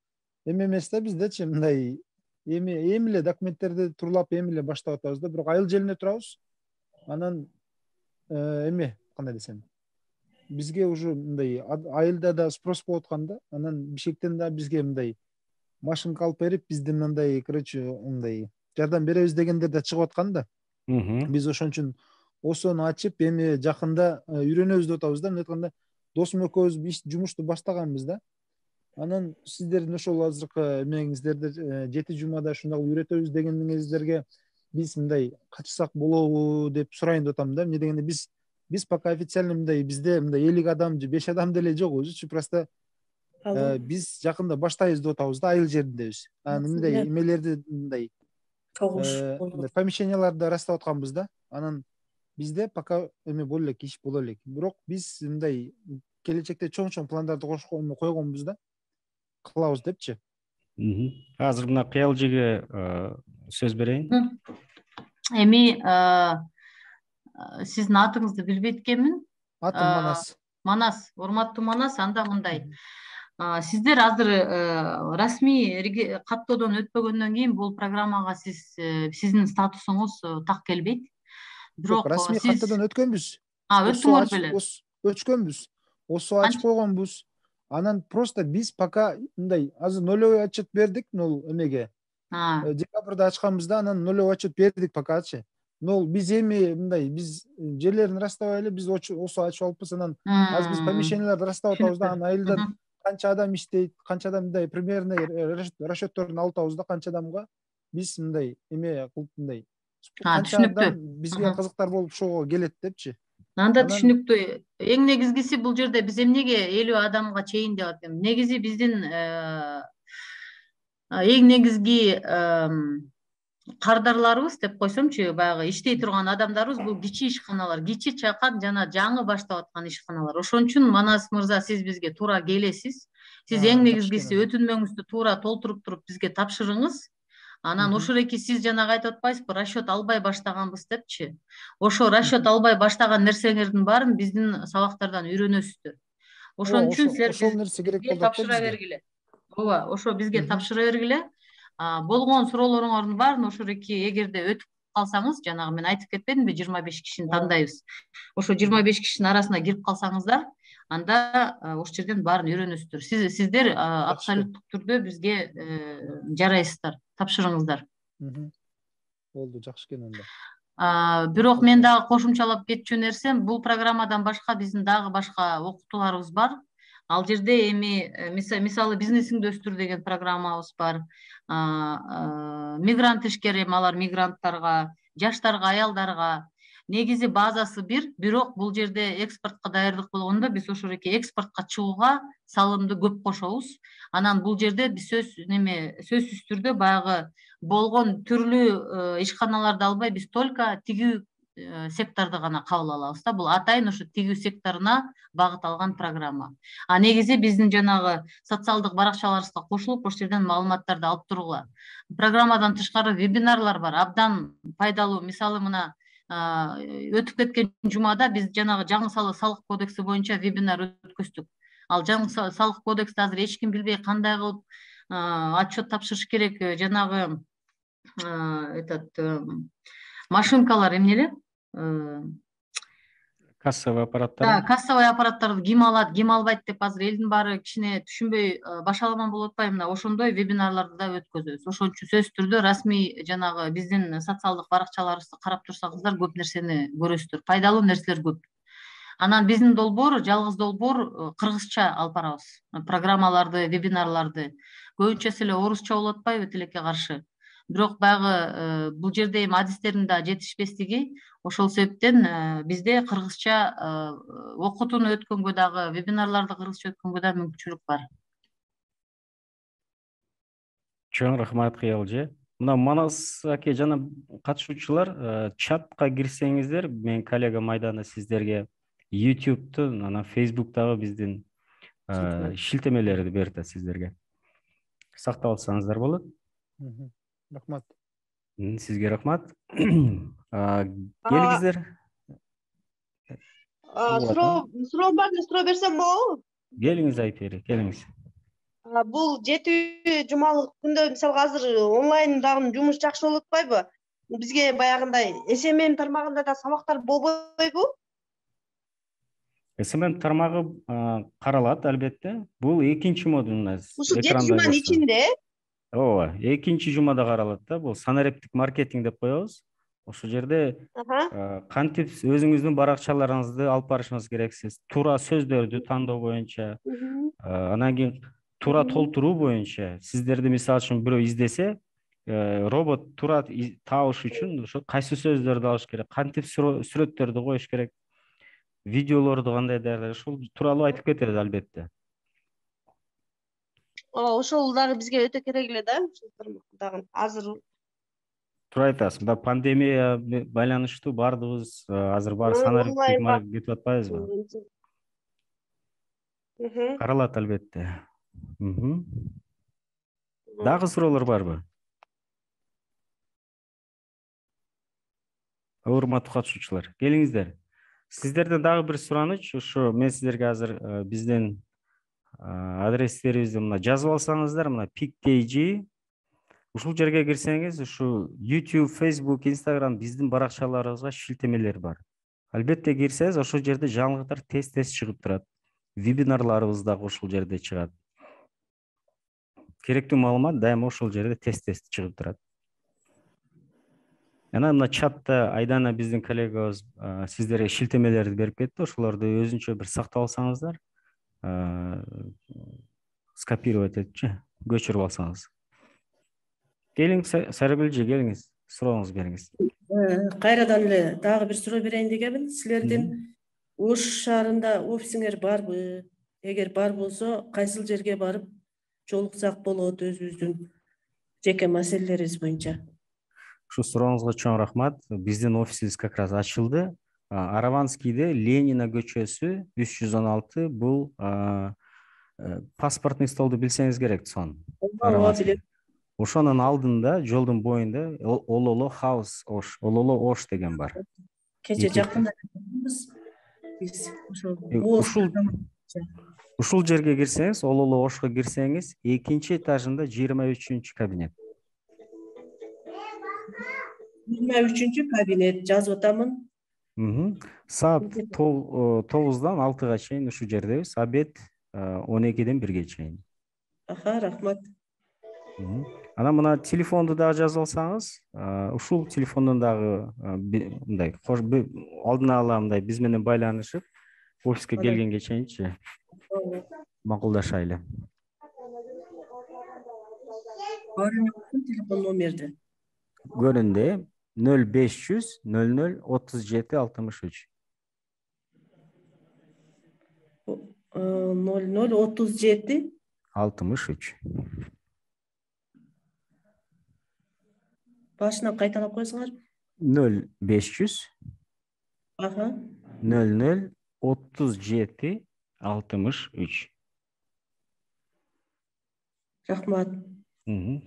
эме эмес да биздечи, мындай эми эле документтерди турлап эми эле баштап атабыз да, бирок айыл желинде турабыз. Анан эме кандай десем, бизге уже мындай айылда да спрос болуп атканда, анан Бишкектен да бизге мындай машинка алып берип, бизди мындай, короче, мындай жардам беребиз дегендер да чыгып аткан да. Биз ошон үчүн осону ачып, эми жакында үйрөнөбүз деп атабыз да. Мындай айтканда, досум экөөбүз жумушту баштаганбыз да. Анан сиздердин ошол азыркы эмеңиздерди 7 жумада ушундай үйрөтөбүз дегениңиздерге биз мындай катышсак болобу деп сурайын деп атам да. Эмне дегенде биз пока официально мындай бизде мындай 50 адам же 5 адам деле жок өзүчү, просто биз жакында баштайбыз деп атабыз да, айыл жериндебиз. Анан мындай эмелерди мындай помещенияларды растап атканбыз да. Анан бизде пока эме боло элек, иш боло элек. Бирок биз мындай келечекте чоң пландарды койгонбуз да. Кылабыз депчи. Азыр мына Кыялжыге сөз берейин. Эми сиздин атыңызды билбейт экенмин. Атым Манас. Манас, урматтуу Манас, анда мындай. Сиздер азыр расмий каттоодон өтпөгөндөн кийин бул программага сиздин статусуңуз так келбейт. Бирок расмий каттоодон өткөнбүз. Өттүңөр беле? Өчкөнбүз. Осо ачып койгонбуз. Анан просто биз пока мындай азыр нолевой отчет бердик, нол эмеге. Декабрда ачканбыз да, анан нолевой отчет бердик покачы. Нол биз эми мындай биз жерлерин растабай эле биз осо ачып алыппыз. Анан азыр биз помещенияларды растап атабыз да, анан айылдан канча адам иштейт, канча адам мындай примерно расчетторун алып атабыз да, канча адамга биз мындай эме кылып мындай канча адам бизге кызыктар болуп ошого келет депчи. Анда түшүнүктүү. Эң негизгиси бул жерде биз эмнеге 50 адамга чейин деп атам. Негизи биздин эң негизги кардарларыбыз деп койсомчу, баягы иштей турган адамдарыбыз бул кичи ишканалар, кичи чакан жана жаңы баштап аткан ишканалар. Ошон үчүн Манас мырза, сиз бизге туура келесиз. Сиз эң негизгиси өтүнмөңүздү туура толтуруп туруп бизге тапшырыңыз. Анан ошореки сиз жанагы айтып атпайсызбы, расчет албай баштаганбыз депчи. Ошо расчет албай баштаган нерсеңердин баарын биздин сабактардан үйрөнөсүздөр. Ошон үчүн силер бизге тапшыра бергиле. Ооба, ошо бизге тапшыра бергиле. Болгон суроолоруңардын баарын ошореки эгерде өтүп калсаңыз, жанагы мен айтып кетпедимби, 25 кишини тандайбыз. Ошо 25 кишинин арасына кирип калсаңыздар, анда ошол жерден баарын үйрөнөсүздөр. Сиздер абсолюттук түрдө бизге жарайсыздар. Тапшырыңыздар. Болду, жакшы экен анда. Бирок мен дагы кошумчалап кетчү нерсем, бул программадан башка биздин дагы башка окутууларыбыз бар. Ал жерде эми мисалы бизнесиңди өстүр деген программабыз бар. Мигрант ишкер, алар мигранттарга, жаштарга, аялдарга негизи базасы бир, бирок бул жерде экспортко даярдык болгондо биз ошореки экспортко чыгууга салымды көп кошобуз. Анан бул жерде биз сөзсүз түрдө баягы болгон түрлүү ишканаларды албай, биз только тигүү секторду гана кабыл алабыз да. Бул атайын ошо тигүү секторуна багыт алган программа. Негизи биздин жанагы социалдык баракчаларыбызга кошулуп, ошол жерден маалыматтарды алып тургула. Программадан тышкары вебинарлар бар, абдан пайдалуу. Мисалы мына өтүп кеткен жумада биз жанагы жаңы салык кодекси боюнча вебинар өткөздүк. Ал жаңы салык кодексти азыр эч ким билбей кандай кылып отчет тапшырыш керек, жанагы машинкалар эмне эле? Кассовый аппараттар. Кассовый аппараттарды ким алат, ким албайт деп азыр элдин баары кичине түшүнбөй башаламан болуп атпайбы? Мына ошондой вебинарларды да өткөзөбүз. Ошон үчүн сөзсүз түрдө расмий жанагы биздин социалдык баракчаларыбызды карап турсаңыздар көп нерсени көрөсүздөр. Пайдалуу нерселер көп. Анан биздин долбоор, жалгыз долбоор кыргызча алып барабыз. Программаларды, вебинарларды. Көбүнчөсү эле орусча болуп атпайбы тилекке каршы. Бирок баягы бул жерде эми адистердин да жетишпестиги, ошол себептен бизде кыргызча окутууну өткөнгө дагы, вебинарларды кыргызча өткөнгө да мүмкүнчүлүк бар. Чоң рахмат Кыялжы. Мына Манас аке жана катышуучулар, чатка кирсеңиздер, мен коллега Майдана сиздерге YouTube'тун, анан Facebook'тагы биздин шилтемелерди берет сиздерге. Сактап алсаңыздар болот. Рахмат. Сизге рахмат. Келиңиздер. Суроо бар, суроо берсем болобу? Келиңиз Айпери, келиңиз. Бул 7 жумалык күндө мисалга азыр онлайн дагы жумуш жакшы болуп атпайбы? Бизге баягындай SMM тармагында да сабактар болбойбу? SMM тармагы каралат албетте. Бул экинчи модуль. Ушул 7 жуманын ичинде? Ооба, экинчи жумада каралат да. Бул санариптик маркетинг деп коебуз. Ошол жерде кантип өзүңүздүн баракчаларыңызды алып барышыңыз керексиз. Туура сөздөрдү тандоо боюнча, анан кийин туура толтуруу боюнча сиздерди мисалы үчүн бирөө издесе, робот туура табыш үчүн ошо кайсы сөздөрдү алыш керек, кантип сүрөттөрдү коюш керек, видеолорду кандай даярдаш, ушул тууралуу айтып кетет албетте. Ошол дагы бизге өтө керек эле да, дагы азыр. Туура айтасыз. Мында пандемия байланыштуу баардыгыбыз азыр баары санариптик маркетинг кетип атпайбызбы? Каралат албетте. Дагы суроолор барбы? Урматтуу катышуучулар, келиңиздер. Сиздерден дагы бир сураныч, ушу мен сиздерге азыр биздин адрестерибизди мына жазып алсаңыздар, мына PIC.KG. Ушул жерге кирсеңиз, ушу YouTube, Facebook, Instagram биздин баракчаларыбызга шилтемелер бар. Албетте кирсеңиз, ошол жерде жаңылыктар тез-тез чыгып турат. Вебинарларыбыз дагы ошол жерде чыгат. Керектүү маалымат дайыма ошол жерде тез-тез чыгып турат. Анан мына чатта Айдана биздин коллегабыз сиздерге шилтемелерди берип кетти. Ошолорду өзүнчө бир сактап алсаңыздар, скопировать этипчи, көчүрүп алсаңыз. Келиңиз, Сарыгүлжи, келиңиз, сурооңузду бериңиз. Кайрадан эле дагы бир суроо берейин дегенмин. Силердин Ош шаарында офисиңер барбы? Эгер бар болсо, кайсыл жерге барып жолуксак болот өзүбүздүн жеке маселелерибиз боюнча? Ушу сурооңузга чоң рахмат. Биздин офисибиз как раз ачылды. Араванскийде, Ленина көчөсү 316. Бул паспортный столду билсеңиз керек, сон. Ошонун алдында, жолдун боюнда Ололо хаус Ош, Ололо Ош деген бар. Кече жакында биз ушул жерге кирсеңиз, Ололо Ошко кирсеңиз, экинчи этажында 23-чү кабинет. 23-чү кабинет жазып атамын. Саат 9-дан 6-га чейин ушу жердебиз, обед 12-ден 1-ге чейин. Рахмат. Анан мына телефонду дагы жазып алсаңыз, ушул телефондон дагы мындай алдына ала мындай биз менен байланышып, офиске келгенге чейинчи макулдашайлы. Телефон номерди. Көрүндө 0500 00 37 63. 00 37 63. Башынан кайталап койсоңор. 0500 00 37 63. Рахмат.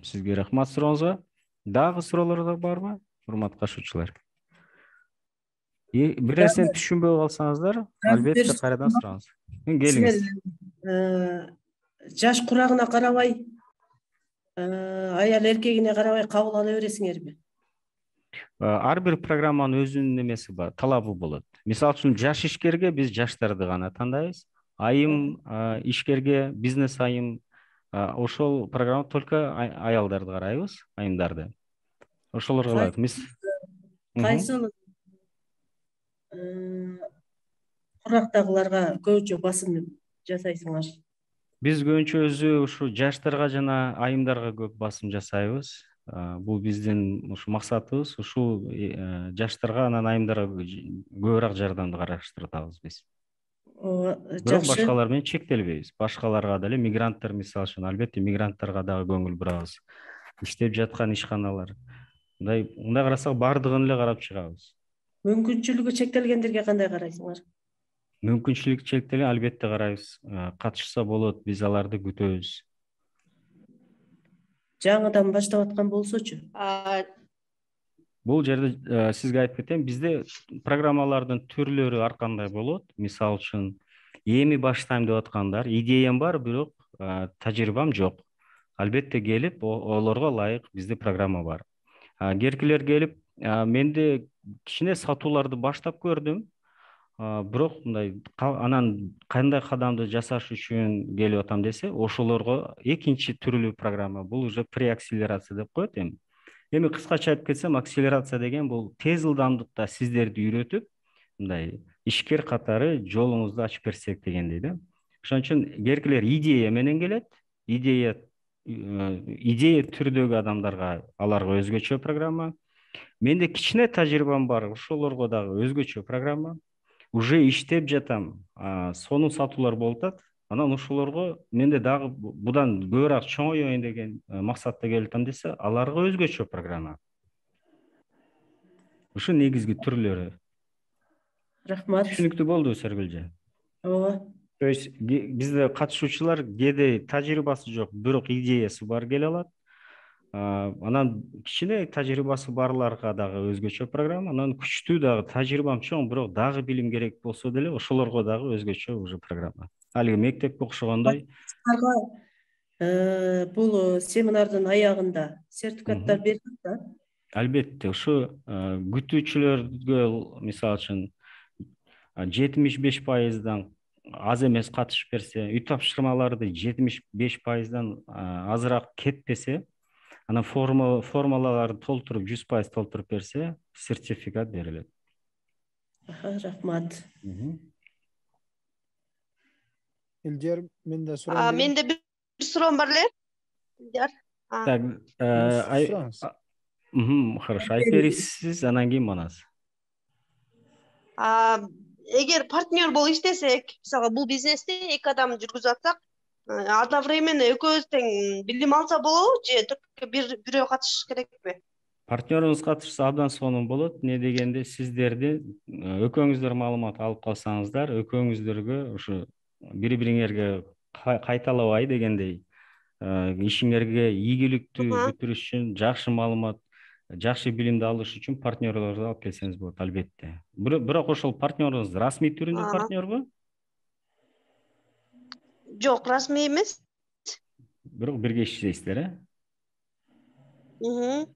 Сизге рахмат сурооңузга. Дагы суроолор барбы, урматтуу катышуучулар? Бир нерсени түшүнбөй калсаңыздар, албетте кайрадан сураңыз. Келиңиз. Жаш курагына карабай, аял эркегине карабай кабыл ала бересиңерби? Ар бир программанын өзүнүн немеси бар, талабы болот. Мисалы үчүн жаш ишкерге биз жаштарды гана тандайбыз. Айым ишкерге, бизнес айым, ошол программа только аялдарды карайбыз, айымдарды. Ошолор калат. Кайсыл курактагыларга көбүнчө басым жасайсыңар? Биз көбүнчө өзү ушу жаштарга жана айымдарга көп басым жасайбыз. Бул биздин ушу максатыбыз. Ушул жаштарга анан айымдарга көбүрөөк жардамды караштырабыз биз. Бирок Жакшы. башкалар менен чектелбейбиз. Башкаларга деле мигранттар, мисалы үчүн, албетте мигранттарга дагы көңүл бурабыз. Иштеп жаткан ишканалар. Мындай карасак бардыгын эле карап чыгабыз. Мүмкүнчүлүгү чектелгендерге кандай карайсыңар? Мүмкүнчүлүк чектелген албетте карайбыз. Катышса болот, биз аларды күтөбүз. Жаңыдан баштап аткан болсочу? Бул жерде сизге айтып кетем, бизде программалардын түрлөрү ар кандай болот. Мисалы үчүн, эми баштайм деп аткандар, идеям бар, бирок тажрыйбам жок. Албетте келип, олорго ылайык бизде программа бар. Керкилер келип, менде кичине сатууларды баштап көрдүм. Бирок мындай анан кандай кадамды жасаш үчүн келип атам десе, ошолорго экинчи түрлүү программа, бул уже преакселерация деп коет эми. Эми кыскача айтып кетсем, акселерация деген бул тез ылдамдыкта сиздерди үйрөтүп, мындай ишкер катары жолуңузду ачып берсек дегендей да. Ошон үчүн керкилер идея менен келет. Идея түрдөгү адамдарга аларга өзгөчө программа. Менде кичине тажрыйбам бар, ошолорго дагы өзгөчө программа. Уже иштеп жатам, сонун сатуулар болуп атат. Анан ошолорго менде дагы будан көбүрөөк чоңоюйын деген максатта келип атам десе, аларга өзгөчө программа. Ушу негизги түрлөрү. Рахмат. Түшүнүктүү болду, Сергүлжан? Ооба. То есть бизде катышуучулар кээде тажрыйбасы жок, бирок идеясы бар келе алат. Анан кичине тажрыйбасы барларга дагы өзгөчө программа, анан күчтүү дагы тажрыйбам чоң, бирок дагы билим керек болсо деле ошолорго дагы өзгөчө уже программа. Алиги мектепке окшогондой. Бул семинардын аягында сертификаттар берилет да? Албетте, ушу күтүүчүлөргө мисалы үчүн 75%дан аз эмес катышып берсе, үй тапшырмаларды 75%дан азыраак кетпесе, анан формаларды толтуруп 100% толтуруп берсе, сертификат берилет. Рахмат. Илжар, менде суроо. Менде бир суроом бар эле. Илжар. Так, хорошо. Айтып бересиз, анан кийин Манас. Эгер партнер болуп иштесек, мисалга бул бизнести эки адам жүргүзүп атсак, одновременно экөөбүз тең билим алса болобу же только бирөө катышыш керекпи? Партнерыңыз катышса абдан сонун болот. Не дегенде, сиздерди экөөңүздөр маалымат алып калсаңыздар, экөөңүздөргө ушу бири-бириңерге кайталабай дегендей, ишиңерге ийгиликтүү бүтүрүш үчүн, жакшы маалымат, жакшы билимди алыш үчүн партнерлорду алып келсеңиз болот, албетте. Бирок ошол партнерыңыз расмий түрүндө партнербу? Жок, расмий эмес. Бирок бирге иштейсиздер,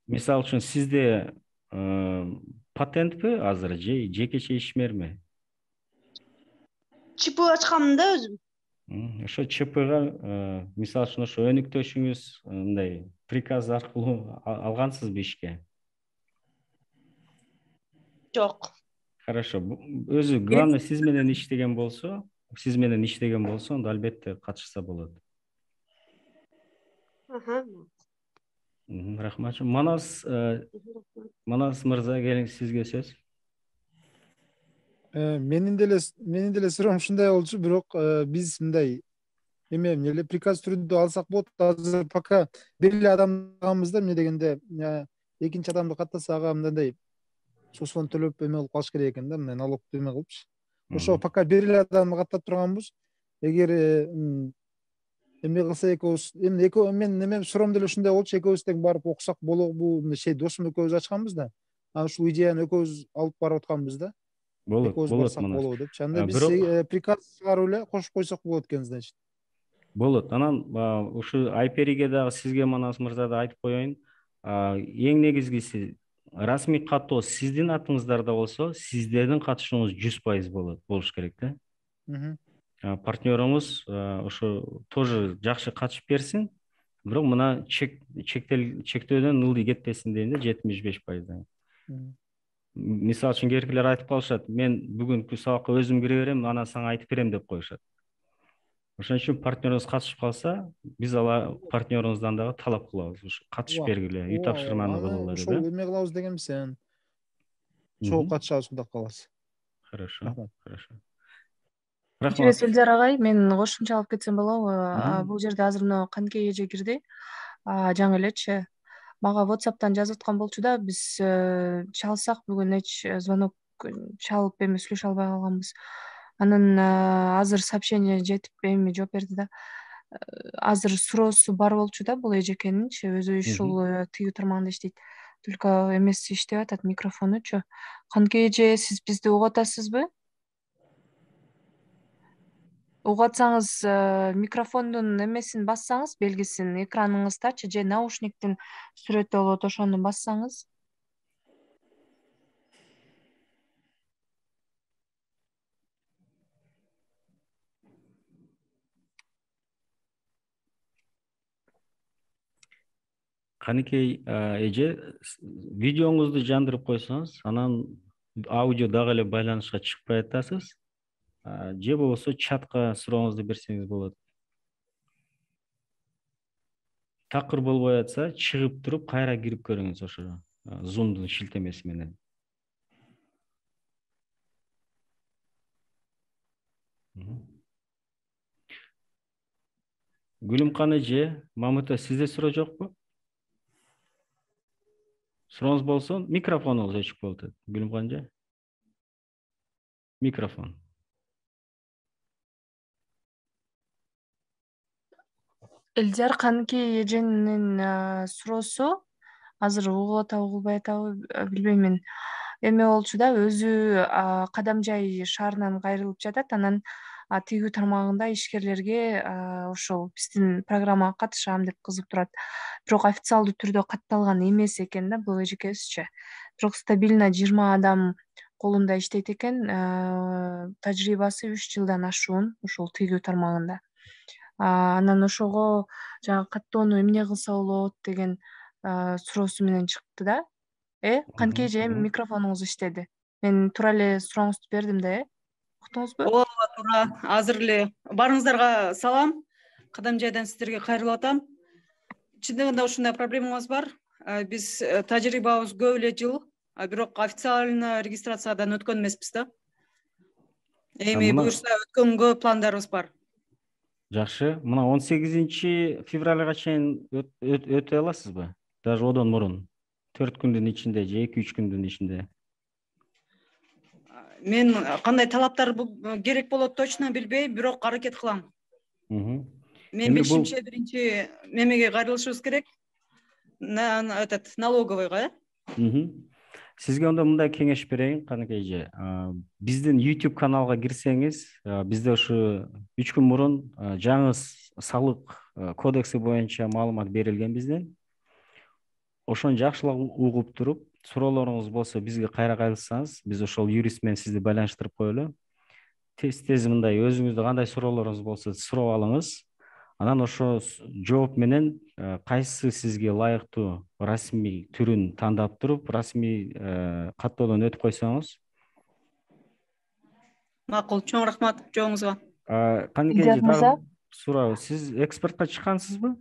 Мисалы үчүн, сизде патентпи азыр же жекече ишмерми? ЧП ачканмын да өзүм. Ошо ЧПга, мисалы үчүн, ошо өнүктөшүңүз мындай приказ аркылуу алгансызбы ишке? Жок. Хорошо. Өзү главное сиз менен иштеген болсо, анда албетте катышса болот. Рахмат. Манас мырза, келиңиз, сизге сөз. Менин деле суроом ушундай болчу, бирок биз мындай эмне приказ түрүндө алсак болот. Азыр пока бир эле адамбыз да, эмне дегенде экинчи адамды каттаса ага мындай сосон төлөп эме кылып калыш керек экен да, мындай налог эме кылыпчы. Ошо пока бир эле адамды каттап турганбыз. Эгер эме кылса экөөбүз, эми мен неме суроом деле ушундай болчу, экөөбүз тең барып окусак болобу? Досум экөөбүз ачканбыз да. Анан ушул идеяны экөөбүз алып барып атканбыз да. Болот, барсак болобу деп. Анда биз приказ чыгарып эле кошуп койсок болот экен, значит. Болот. Анан ушу Айпериге дагы, сизге, Манас мырза, да айтып коеюн. Эң негизгиси, расмий каттоо сиздин атыңыздарда болсо, сиздердин катышууңуз 100% болуш керек да. Партнерыңыз ошо тоже жакшы катышып берсин, бирок мына чектөөдөн ылдый кетпесин дегенде 75%. мисалы үчүн кээкилер айтып калышат, мен бүгүнкү сабакка өзүм кире берем, анан сага айтып берем деп коюшат. Ошон үчүн партнерибиз катышып калса, биз ала партнерибиздан дагы талап кылабыз, ушу катышып бергиле, үй тапшырманы кылгыла деп. Ошол эме кылабыз дегенбиз, сен чогуу катышабыз, кудай кааласа. Хорошо, Рахмат. хорошо. Кечиресиз Элдер агай, мен кошумча алып кетсем болобу? Бул жерде азыр мына Каныкей эже кирди. Жаңы элечи. Мага WhatsApp'тан жазып аткан болчу да, биз чалсак бүгүн эч звонок чалып эми сүйлөшө албай калганбыз. Анан азыр сообщение жетип эми жооп берди да. Азыр суроосу бар болчу да бул эжекенинчи, өзү ушул тигүү тармагында иштейт. Только эмеси иштеп атат, микрофонучу. Каныкей эже, сиз бизди угуп атасызбы? Угуп атсаңыз, микрофондун эмесин бассаңыз, белгисин экраныңыздачы же наушниктин сүрөтү болот, ошону бассаңыз. Каныкей эже, видеоңузду жандырып койсоңуз, анан аудио дагы эле байланышка чыкпай атасыз. Же болбосо чатка сурооңузду берсеңиз болот. Такыр болбой атса, чыгып туруп кайра кирип көрүңүз ошо Zoom'дун шилтемеси менен. Гүлүмкан эже, Мамыт сизде суроо жокпу? Сурооңуз болсо, микрофонуңуз өчүк болуп атат. Гүлүмкан эже. Микрофон. Элдер Каныкей эженин суроосу азыр угуп атабы, угулбай атабы билбейм. Эме болчу да, өзү Кадамжай шаарынан кайрылып жатат, анан тигүү тармагында ишкерлерге ошол биздин программага катышам деп кызып турат. Бирок официалдуу түрдө катталган эмес экен да бул эжекебизчи. Бирок стабильно 20 адам колунда иштейт экен, тажрыйбасы 3 жылдан ашуун ушул тигүү тармагында. Анан ошого жаңы каттоону эмне кылса болот деген суроосу менен чыкты да. Каныкей эже, эми микрофонуңуз иштеди. Мен туура эле сурооңузду бердим да, уктуңузбу? Ооба, туура. Азыр эле баарыңыздарга салам. Кадамжайдан сиздерге кайрылып атам. Чындыгында ушундай проблемабыз бар. Биз тажрыйбабыз көп эле жыл, бирок официально регистрациядан өткөн эмеспиз да. Эми буюрса өткөнгө пландарыбыз бар. Жакшы. Мына 18 февралга чейин өтө аласызбы? Даже одон мурун. 4 күндүн ичинде же 2-3 күндүн ичинде. Мен кандай талаптар керек болот точно билбейм, бирок аракет кылам. Мен билишимче биринчи мемеге кайрылышыбыз керек. Налоговойго, Сизге ондо мындай кеңеш берейин, Каныкей эже. Биздин YouTube каналга кирсеңиз, бизде ушу 3 күн мурун жаңы салык кодекси боюнча маалымат берилген бизден. Ошон жакшылап угуп туруп, суроолоруңуз болсо бизге кайра кайрылсаңыз, биз ошол юрист менен сизди байланыштырып коелу. Тез мындай өзүңүздө кандай суроолоруңуз болсо сурап алыңыз. Анан ошо жооп менен кайсы сизге ылайыктуу расмий түрүн тандап туруп, расмий каттоодон өтүп койсоңуз. Макул, чоң рахмат жооңузга. Каныкей эже, дагы суроо, сиз экспортко чыккансызбы?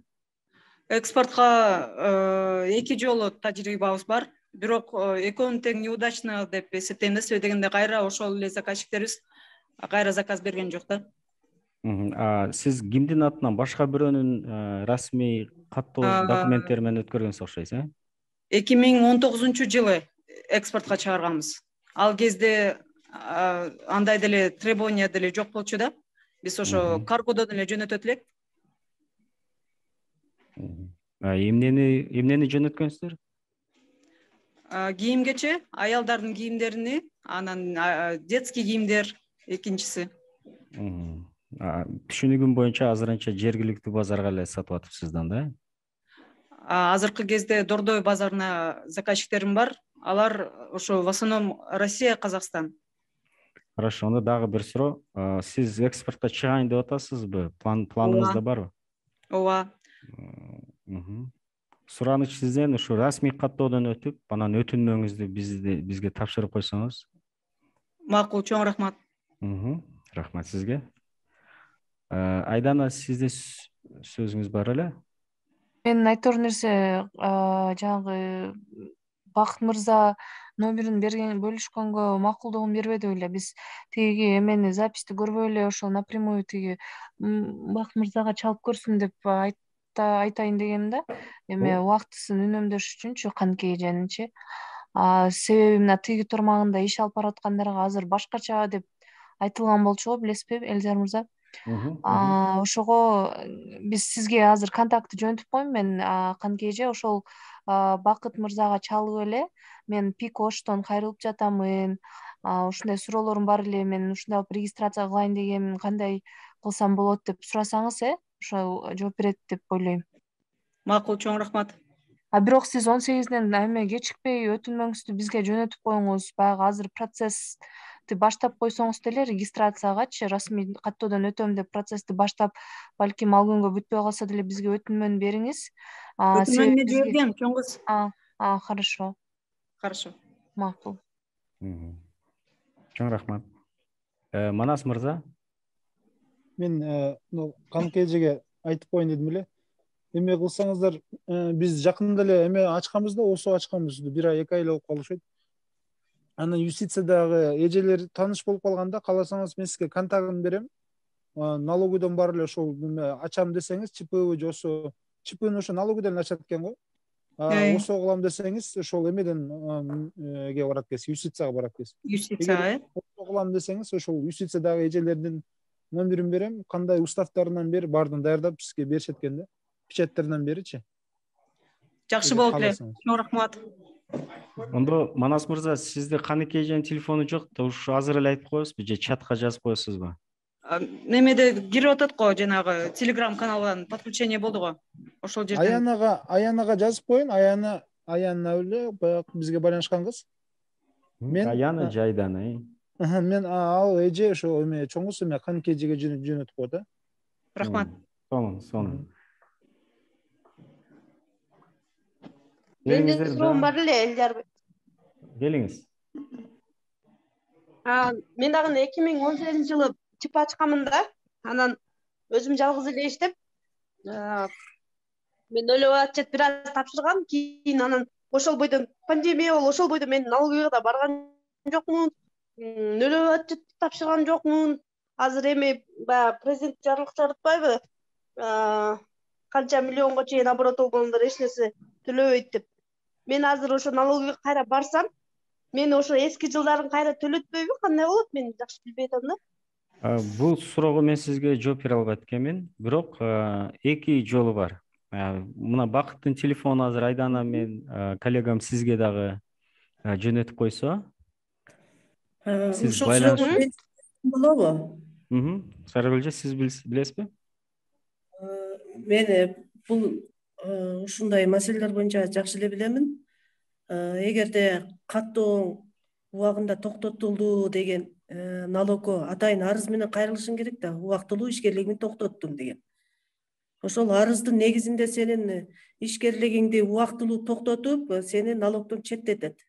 Экспортко 2 жолу тажрыйбабыз бар, бирок экөөнү тең неудачно деп эсептейм да. Себеби дегенде кайра ошол эле заказчиктерибиз кайра заказ берген жок да. Сиз кимдин атынан башка бирөөнүн расмий каттоо документтери менен өткөргөнсүз окшойсуз, 2019 жылы экспортко чыгарганбыз. Ал кезде андай деле требования деле жок болчу да. Биз ошо каргодон эле жөнөтөт элек. Эмнени жөнөткөнсүздөр? Кийим-кече, аялдардын кийимдерини, анан детский кийимдер экинчиси. Түшүнүгүм боюнча азырынча жергиликтүү базарга эле сатып атыпсыздан да? Азыркы кезде Дордой базарына заказчиктерим бар. Алар ошо в основном Россия, Казакстан. Хорошо, онда дагы бир суроо. Сиз экспортко чыгайын деп атасызбы? Планыңызда барбы? Ооба. сураныч сизден ушу расмий каттоодон өтүп, анан өтүнмөңүздү бизге тапшырып койсоңуз. Макул, чоң рахмат. Рахмат сизге. Айдана, сизде сөзүңүз бар эле? Менин айтор нерсе, жанагы Бакыт мырза номерин берген бөлүшкөнгө макулдугун бербеди беле. Биз тиги эмени записти көрбөй эле ошол напрямую тиги Бакыт мырзага чалып көрсүн деп айтайын дегем да. Эме убактысын үнөмдөш үчүнчү каныкей эженинчи. Себеби мына тиги тармагында иш алып бараткандарга азыр башкача деп айтылган болчу го, билесизби, Элжар мырза? Ошого биз сизге азыр контактты жөнөтүп коеюн мен, каныкей эже. Ошол Бакыт мырзага чалып эле мен Пик Оштон кайрылып жатамын, ушундай суроолорум бар эле, мен ушундай алып регистрация кылайын дегенмин, кандай кылсам болот деп сурасаңыз, ошол жооп берет деп ойлойм. Макул, чоң рахмат. Бирок сиз 18-ден эме кечикпей өтүнмөңүздү бизге жөнөтүп коюңуз. Баягы азыр процессти баштап койсоңуз деле, регистрациягачы расмий каттоодон өтөм деп процессти баштап, балким ал күнгө бүтпөй калса деле бизге өтүнмөнү бериңиз. Өтүнмөнү жибергем, чоң кыз. Хорошо. Хорошо. Макул. Чоң рахмат. Манас мырза? Мен каныкей эжеге айтып коеюн дедим эле. Эме кылсаңыздар, биз жакында эле эме ачканбыз да, осо ачканбыз, 1 ай 2 ай эле болуп калышат. Анан юстициядагы эжелер тааныш болуп калганда, кааласаңыз мен сизге контагын берем. Налогойдон бар эле ошол ачам десеңиз, ЧП же осо ЧПны ошо налогойдон ачат экен го. Осо кылам десеңиз, ошол эмеден барат экенсиз, юстицияга барат экенсиз. Юстиция, Осо кылам десеңиз, ошол юстициядагы эжелердин номерин берем. Кандай уставтарынан бери баардыгын даярдап сизге беришет экен да. Печаттеринен беричи. Жакшы болуп эле. Чоң рахмат. Ондо Манас мырза, сизде каныкей эженин телефону жок да, ушу азыр эле айтып коесузбу же чатка жазып коесузбу? Немеде кирип атат го, жанагы Telegram каналынан подключение болду го. Ошол жерден. Аянага жазып коюн. Аяна эле баягы бизге байланышкан кыз. Мен Аяна жайданы. Мен ал эже ошо эме чоң кыз эме каныкей эжеге жөнөтүп коет. Рахмат. Сону. Менин суроом бар эле, Элжар. Келиңиз. Мен дагы 2018-жылы ЧП ачканмын да. Анан өзүм жалгыз эле иштеп, мен өлөп атчет бир аз тапшыргам, кийин анан ошол бойдон пандемия болуп, ошол бойдон мен налогойго да барган жокмун. Өлөп атчет тапшырган жокмун. Азыр эми баягы президент жарлык чыгарытпайбы? Канча миллионго чейин оборот болгондор эч нерсе төлөбөйт деп. Мен азыр ошо налогойго кайра барсам, мен ошо эски жылдарын кайра төлөтпөйбү? Кандай болот? Мен жакшы билбей атам да. Бул суроого мен сизге жооп бере албайт экенмин. Бирок эки жолу бар. Мына Бакыттын телефону азыр Айдана мен коллегам сизге дагы жөнөтүп койсо, сиз байланышып болобу? Сарыгүл эже, сиз билесизби? Мен бул ушундай маселелер боюнча жакшы эле билемин. Эгерде каттоо убагында токтотулду деген налогко атайын арыз менен кайрылышың керек да, убактылуу ишкерлигиңди токтоттум деген. Ошол арыздын негизинде сенин ишкерлигиңди убактылуу токтотуп, сени налогдон четтетет.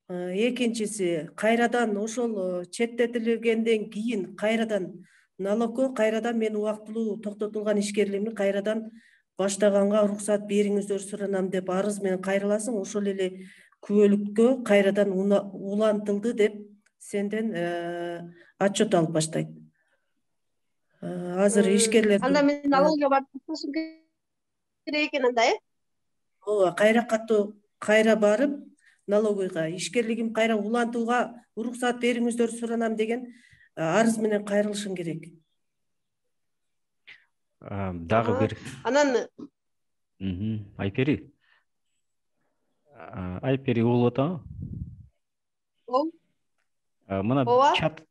Экинчиси, кайрадан ошол четтетилгенден кийин кайрадан налогко кайрадан мен убактылуу токтотулган ишкерлигимди кайрадан баштаганга уруксат бериңиздер суранам деп арыз менен кайрыласың. Ошол эле күбөлүккө кайрадан улантылды деп сенден отчет алып баштайт. Азыр ишкерлер Анда мен налогко барып токтошум керек экен анда, ооба, кайра барып налогойго ишкерлигим кайра улантууга уруксат бериңиздер суранам деген арыз менен кайрылышың керек. Дагы бир. Анан Айпери. Айпери болуп атабы? Мына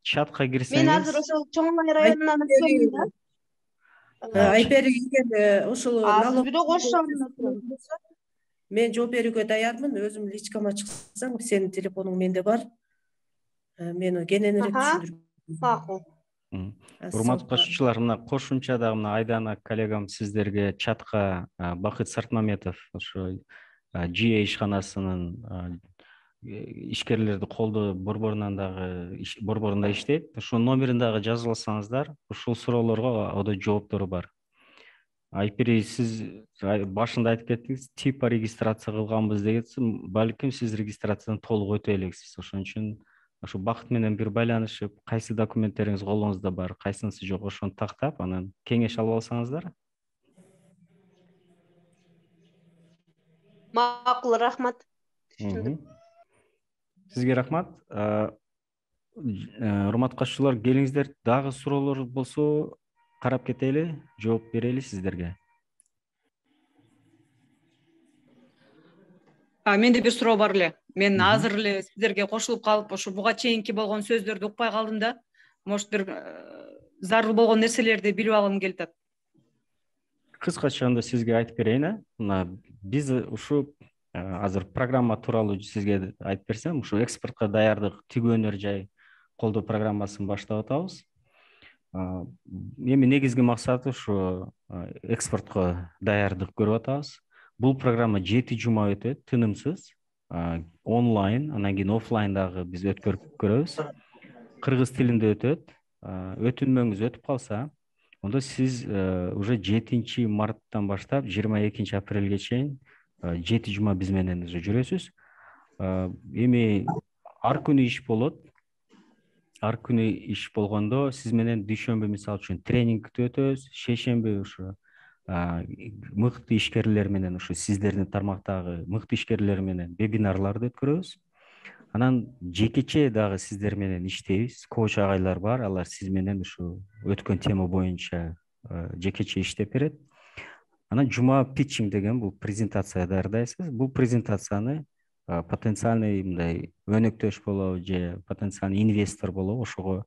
чатка кирсеңиз. Мен азыр ошол Чоңлай районунан өткөнмүн да. Айпери эгер ошол налог бирок ошол мен жооп берүүгө даярмын. Өзүм личкама чыксаң, сенин телефонуң менде бар. Мени кененирээк түшүндүр. Макул. Урматтуу катышуучулар, мына кошумча дагы мына Айдана коллегам сиздерге чатка Бакыт Сартмаметов ошо GA ишканасынын ишкерлерди колдоо борборунда иштейт. Ошо номерин дагы жазып алсаңыздар, ушул суроолорго ода жооптору бар. Айпири, сиз башында айтып кеттиңиз, типа регистрация кылганбыз дегенсиз, балким сиз регистрациядан толук өтө элексиз. Ошон үчүн ошо Бакыт менен бир байланышып, кайсы документтериңиз колуңузда бар, кайсынысы жок, ошону тактап, анан кеңеш алып алсаңыздар. Макул, рахмат. Сизге рахмат. Урматтуу катышуучулар, келиңиздер, дагы суроолор болсо карап кетели, жооп берели сиздерге. Менде бир суроо бар эле. Мен азыр эле сиздерге кошулуп калып, ошо буга чейинки болгон сөздөрдү укпай калдым да. Может, бир зарыл болгон нерселерди билип алгым келип атат. Кыскача анда сизге айтып берейин. Мына биз ушу азыр программа тууралуу сизге айтып берсем, ушу экспортко даярдык тигүү өнөр жай колдоо программасын баштап атабыз. Эми негизги максаты ушу экспортко даярдык көрүп атабыз. Бул программа 7 жума өтөт, тынымсыз, онлайн, анан кийин офлайн дагы биз өткөрүп көрөбүз. Кыргыз тилинде өтөт. Өтүнмөңүз өтүп калса, онда сиз уже 7 марттан баштап 22 апрелге чейин 7 жума биз менен уже жүрөсүз. Эми ар күнү иш болот. Ар күнү иш болгондо сиз менен дүйшөмбү мисалы үчүн тренингди өтөбүз, шейшемби ушу мыкты ишкерлер менен, ушу сиздердин тармактагы мыкты ишкерлер менен вебинарларды өткөрөбүз. Анан жекече дагы сиздер менен иштейбиз. Коуч агайлар бар, алар сиз менен ушу өткөн тема боюнча жекече иштеп берет. Анан жума питчинг деген бул презентация даярдайсыз. Бул презентацияны потенциальный мындай өнөктөш болобу же потенциальный инвестор болобу, ошого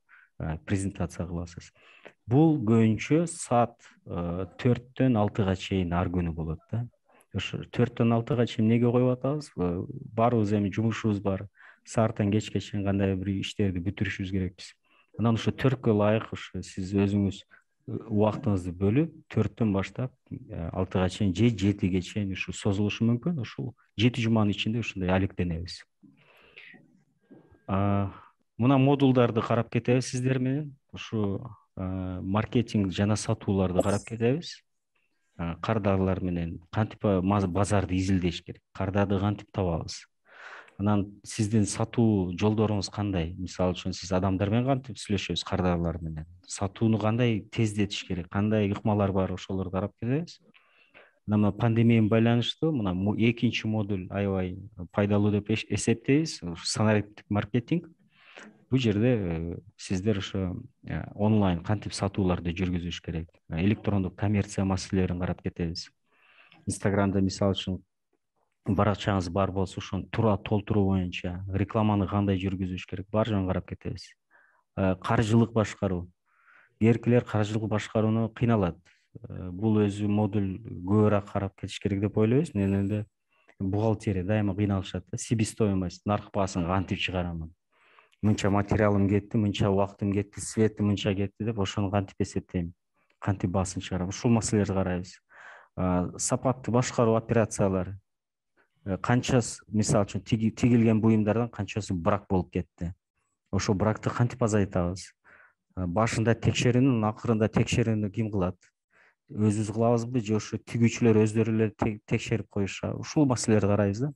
презентация кыласыз. Бул көбүнчө саат 4-төн 6-га чейин ар күнү болот да. Ошо 4-төн 6-га чейин эмнеге коюп атабыз? Баарыбыз эми жумушубуз бар. Сааттан кечке чейин кандай бир иштерди бүтүрүшүбүз керекпиз. Анан ошо 4кө ылайык ошо сиз өзүңүз убактыңызды бөлүп, 4төн баштап 6-га чейин же 7-ге чейин ушу созулушу мүмкүн. Ушул 7 жуманын ичинде ушундай алектенебиз. Мына модулдарды карап кетебиз сиздер менен. Ушу маркетинг жана сатууларды карап кетебиз. Кардарлар менен кантип базарды изилдеш керек, кардарды кантип табабыз. Анан сиздин сатуу жолдоруңуз кандай? Мисалы үчүн сиз адамдар менен кантип сүйлөшөсүз, кардарлар менен? Сатууну кандай тездетиш керек, кандай ыкмалар бар, ошолорду карап кетебиз. Мына пандемия менен байланыштуу мына экинчи модуль аябай пайдалуу деп эсептейбиз. Санариптик маркетинг. Бул жерде сиздер ошо онлайн кантип сатууларды жүргүзүш керек, электрондук коммерция маселелерин карап кетебиз. Инстаграмда мисалы үчүн баракчаңыз бар болсо, ошону туура толтуруу боюнча рекламаны кандай жүргүзүш керек, бар жоон карап кетебиз. Каржылык башкаруу. Эркилер каржылык башкарууну кыйналат. Бул өзү модуль көбүрөөк карап кетиш керек деп ойлойбуз. Негизинде бухгалтерия дайыма кыйналышат да. Себестоимость, нарк баасын кантип чыгарамын? Мынча материалым кетти, мынча убактым кетти, свети мынча кетти деп ошону кантип эсептейм, кантип баасын чыгарам, ушул маселелерди карайбыз. Сапатты башкаруу операциялары, канчасы мисалы үчүн тигилген буюмдардан канчасы брак болуп кетти, ошол бракты кантип азайтабыз? Башында текшерүүнүн, акырында текшерүүнү ким кылат? Өзүбүз кылабызбы же ошо тигүүчүлөр өздөрү эле текшерип коюшабы? Ушул маселелерди карайбыз да.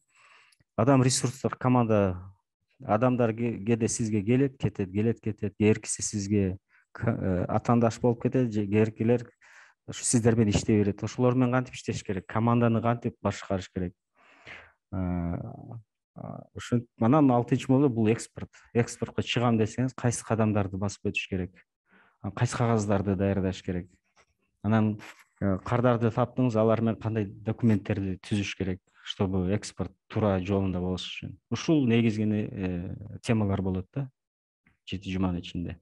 Адам ресурстар, команда адамдар кээде сизге келет, кетет, келет, кетет. Эркиси сизге атаандаш болуп кетет, же эркилер ушу сиздер менен иштей берет. Ошолор менен кантип иштеш керек? Команданы кантип башкарыш керек? Ошо анан 6-чы модуль бул экспорт. Экспортко чыгам десеңиз, кайсы кадамдарды басып өтүш керек? Кайсы кагаздарды даярдаш керек? Анан кардарды таптыңыз, алар менен кандай документтерди түзүш керек, чтобы экспорт туура жолунда болуш үчүн. Ушул негизги темалар болот да 7 жуманын ичинде.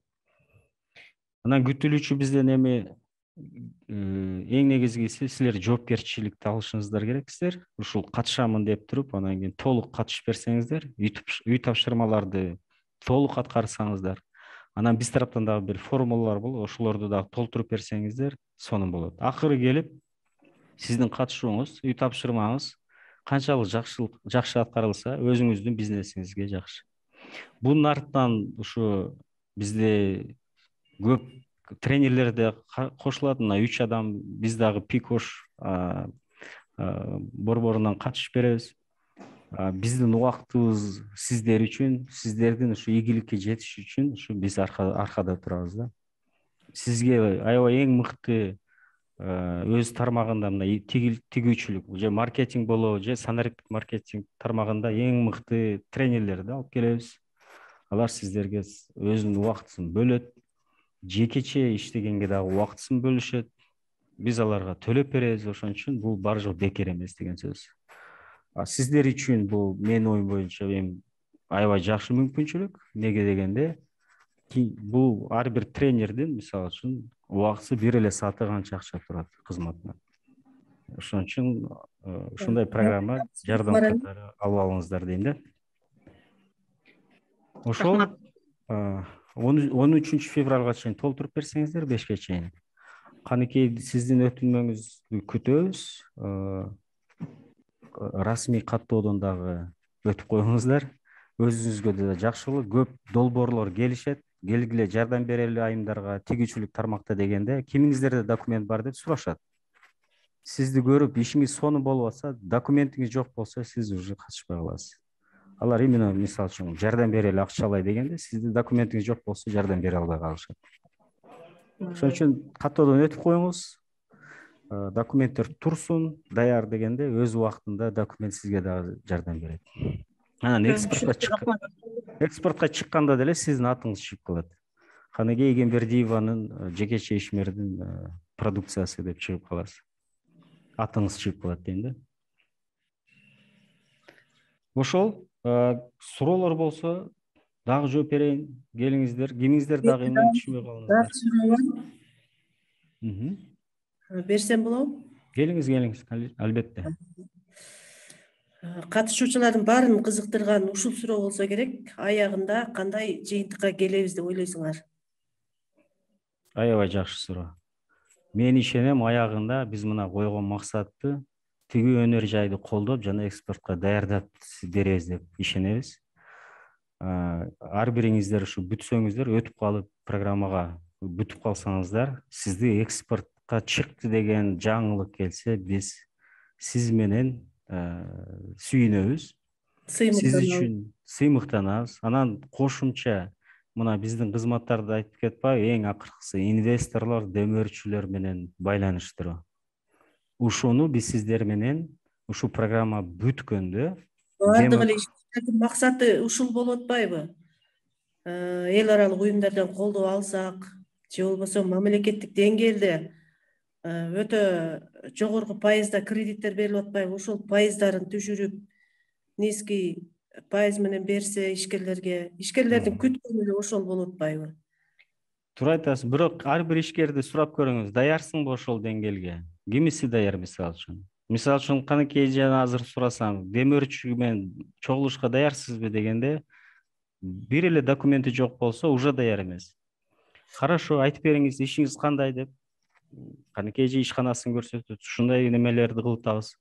Анан күтүлүүчү бизден эми эң негизгиси силер жоопкерчиликти алышыңыздар керексиздер. Ушул катышамын деп туруп, анан кийин толук катышып берсеңиздер, үй тапшырмаларды толук аткарсаңыздар, Анан биз тараптан дагы бир формулалар болот, ошолорду дагы толтуруп берсеңиздер сонун болот. Акыры келип сиздин катышууңуз, үй тапшырмаңыз канчалык жакшы аткарылса, өзүңүздүн бизнесиңизге жакшы. Бунун артынан ушу бизде көп тренерлерде кошулат, мына 3 адам, биз дагы пик-ош борборунан катышып беребиз. Биздин убактыбыз сиздер үчүн, сиздердин ушу игиликке жетиш үчүн ушу биз аркада турабыз да. Сизге аябай эң мыкты өз тармагында мына тигүүчүлүк же маркетинг болобу, же санариптик маркетинг тармагында эң мыкты тренерлерди алып келебиз. Алар сиздерге өзүнүн убактысын бөлөт, жекече иштегенге дагы убактысын бөлүшөт. Биз аларга төлөп беребиз, ошон үчүн бул бар жок бекер эмес деген сөз. Сиздер үчүн бул менин оюм боюнча эми аябай жакшы мүмкүнчүлүк. Неге дегенде, бул ар бир тренердин мисалы үчүн убактысы бир эле сааты канча акча турат кызматына. Ошон үчүн ушундай программа жардам катары алып алыңыздар дейм да. Ошол 13 февралга чейин толтуруп берсеңиздер, 5ке чейин. Канекей сиздин өтүнмөңүздү күтөбүз. Расмий каттоодон дагы өтүп коюңуздар. Өзүңүзгө да жакшы болот. Көп долбоорлор келишет. Келгиле жардам берели айымдарга, тигүүчүлүк тармакта дегенде, кимиңиздерде документ бар деп сурашат. Сизди көрүп, ишиңиз сонун болуп атса, документиңиз жок болсо, сиз уже катышпай каласыз. Алар именно мисалы үчүн жардам берели акчалай дегенде, сиздин документиңиз жок болсо, жардам бере албай калышат. Ошон үчүн каттоодон өтүп коюңуз. Документтер турсун, даяр дегенде өз убактында документ сизге дагы жардам берет. Анан экспортко чыкканда деле сиздин атыңыз чыгып калат. Канегей Эгембердиеванын жекече ишмердин продукциясы деп чыгып каласыз. Атыңыз чыгып калат дейм да. Ошол суроолор болсо дагы жооп берейин. Келиңиздер, кимиңиздер дагы эмнени түшүнбөй калдыңыздар? Берсем болобу? Келиңиз, албетте. Катышуучулардын баарын кызыктырган ушул суроо болсо керек. Аягында кандай жыйынтыкка келебиз деп ойлойсуңар? Аябай жакшы суроо. Мен ишенем, аягында биз мына койгон максатты тигүү өнөр жайды колдоп жана экспортко даярдап беребиз деп ишенебиз. Ар бириңиздер ушу бүтсөңүздөр, өтүп калып программага бүтүп калсаңыздар, сизди экспортко чыкты деген жаңылык келсе, биз сиз менен сүйүнөбүз. Сиз үчүн сыймыктанабыз. Анан кошумча мына биздин кызматтарды айтып кетпайбы, эң акыркысы инвесторлор, дөмөрчүлөр менен байланыштыруу. Ушуну биз сиздер менен ушу программа бүткөндө баардык эле иштердин максаты ушул болуп атпайбы? Эл аралык уюмдардан колдоо алсак, же болбосо мамлекеттик деңгээлде өтө жогорку пайызда кредиттер берилип атпайбы? Ошол пайыздарын түшүрүп, низкий пайыз менен берсе ишкерлердин күткөнү эле ошол болуп атпайбы? Туура айтасыз, бирок ар бир ишкерди сурап көрүңүз, даярсыңбы ошол деңгээлге? Кимиси даяр мисалы үчүн? Мисалы үчүн Канекей жана азыр сурасам, демөөрчү менен чогулушка даярсызбы дегенде, бир эле документи жок болсо, уже даяр эмес. Хорошо, айтып бериңиз, ишиңиз кандай деп. Канекей ишканасын көрсөтөт, ушундай немелерди кылып атабыз.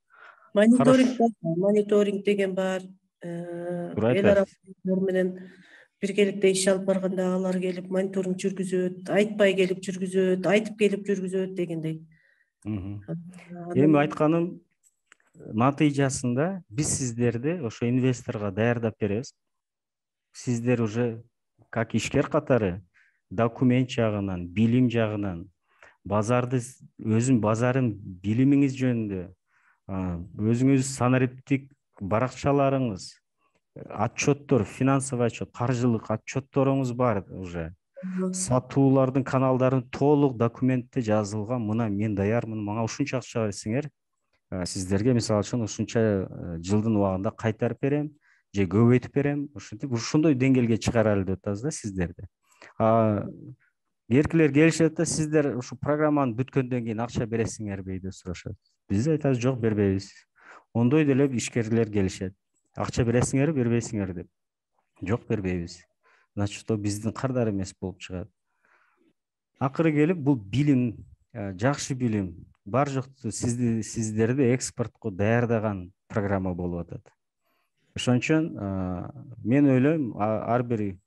Мониторинг деген бар. Эл аралык менен биргеликте иш алып барганда алар келип мониторинг жүргүзөт, айтпай келип жүргүзөт, айтып келип жүргүзөт дегендей. Эми айтканым натыйжасында биз сиздерди ошо инвесторго даярдап беребиз. Сиздер уже как ишкер катары документ жагынан, билим жагынан, базарды өзүн базарын билимиңиз жөнүндө, өзүңүз санариптик баракчаларыңыз, отчеттор, финансовый отчет, каржылык отчетторуңуз бар уже. Сатуулардын каналдарын толук документте жазылган, мына мен даярмын, мага ушунча акча берсеңер, сиздерге мисалы үчүн ушунча жылдын убагында кайтарып берем, же көбөйтүп берем, ушинтип ушундой деңгээлге чыгаралы деп атабыз да сиздерди. Эркилер келишет да, сиздер ушу программаны бүткөндөн кийин акча бересиңерби деп сурашат. Биз айтабыз, жок, бербейбиз. Ондой деле ишкерлер келишет. Акча бересиңерби, бербейсиңер деп. Жок, бербейбиз. значит биздин кардар эмес болуп чыгат. Акыры келип бул билим, жакшы билим бар жокту сиздерди экспортко даярдаган программа болуп атат. Ошон үчүн мен ойлойм, ар бир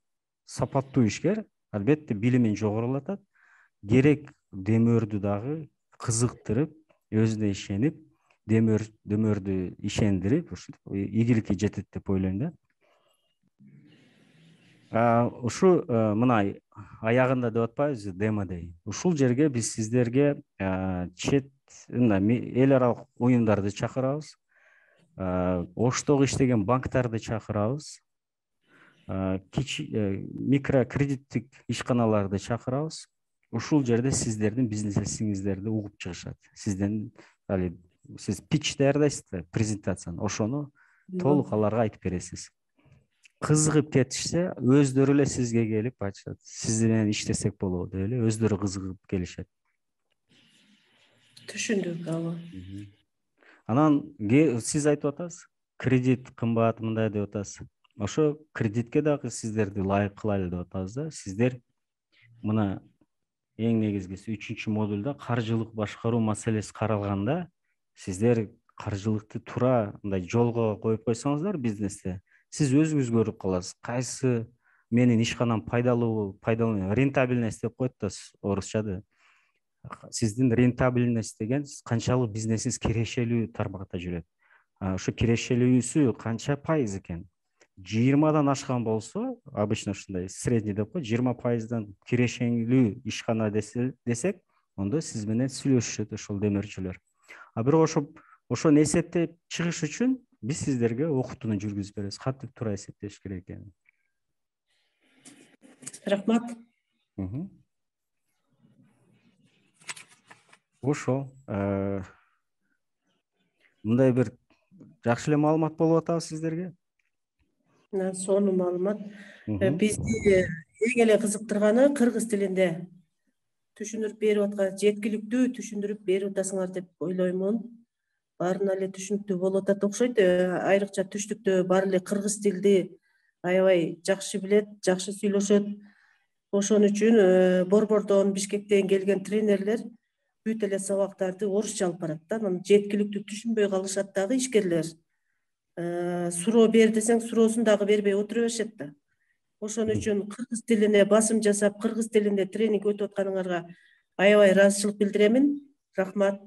сапаттуу ишкер албетте билимин жогорулатат. Керек демөрдү дагы кызыктырып, өзүнө ишенип, демөрдү ишендирип, ийгиликке жетет деп ойлойм да. Ушу мына аягында деп атпайбызбы, демодей. Ушул жерге биз сиздерге чет эл аралык уюмдарды чакырабыз. Оштогу иштеген банктарды чакырабыз. Микрокредиттик ишканаларды чакырабыз. Ушул жерде сиздердин бизнесиңиздерди угуп чыгышат. Сиз пич даярдайсызбы, презентацияны, ошону толук аларга айтып бересиз. Кызыгып кетишсе, өздөрү эле сизге келип айтышат. Сиз менен иштесек болобу деп эле өздөрү кызыгып келишет. Түшүндүк, ооба. Анан сиз айтып атасыз, кредит кымбат мындай деп атасыз. Ошо кредитке дагы сиздерди ылайык кылайлы деп атабыз да. Сиздер мына эң негизгиси 3-модульда каржылык башкаруу маселеси каралганда, сиздер каржылыкты туура мындай жолго коюп койсоңуздар бизнесте, сиз өзүңүз көрүп каласыз, кайсы менин ишканам пайдалуу, рентабельность деп коет да орусчада. Сиздин рентабельность деген канчалык бизнесиңиз кирешелүү тармакта жүрөт. Ошо кирешелүүсү канча пайыз экен? 20-дан ашкан болсо, обычно ушундай средний деп коет, 20%дан кирешелүү ишкана десек, ондо сиз менен сүйлөшүшөт ошол демөрчүлөр. Бирок ошону эсептеп чыгыш үчүн биз сиздерге окутууну жүргүзүп беребиз. Кантип туура эсептеш керек экенин. Рахмат. Ошо мындай бир жакшы эле маалымат болуп атабы сиздерге? Сонун маалымат. Бизди эң эле кызыктырганы кыргыз тилинде түшүндүрүп берип аткан, жеткиликтүү түшүндүрүп берип атасыңар деп ойлоймун. Баарына эле түшүнүктүү болуп атат окшойт. Айрыкча түштүктө баары эле кыргыз тилди аябай жакшы билет, жакшы сүйлөшөт. Ошон үчүн Борбордон, Бишкектен келген тренерлер бүт эле сабактарды орусча алып барат да. Анан жеткиликтүү түшүнбөй калышат дагы ишкерлер. Суроо бер десең, суроосун дагы бербей отура беришет да. Ошон үчүн кыргыз тилине басым жасап, кыргыз тилинде тренинг өтүп атканыңарга аябай ыраазычылык билдиремин. Рахмат.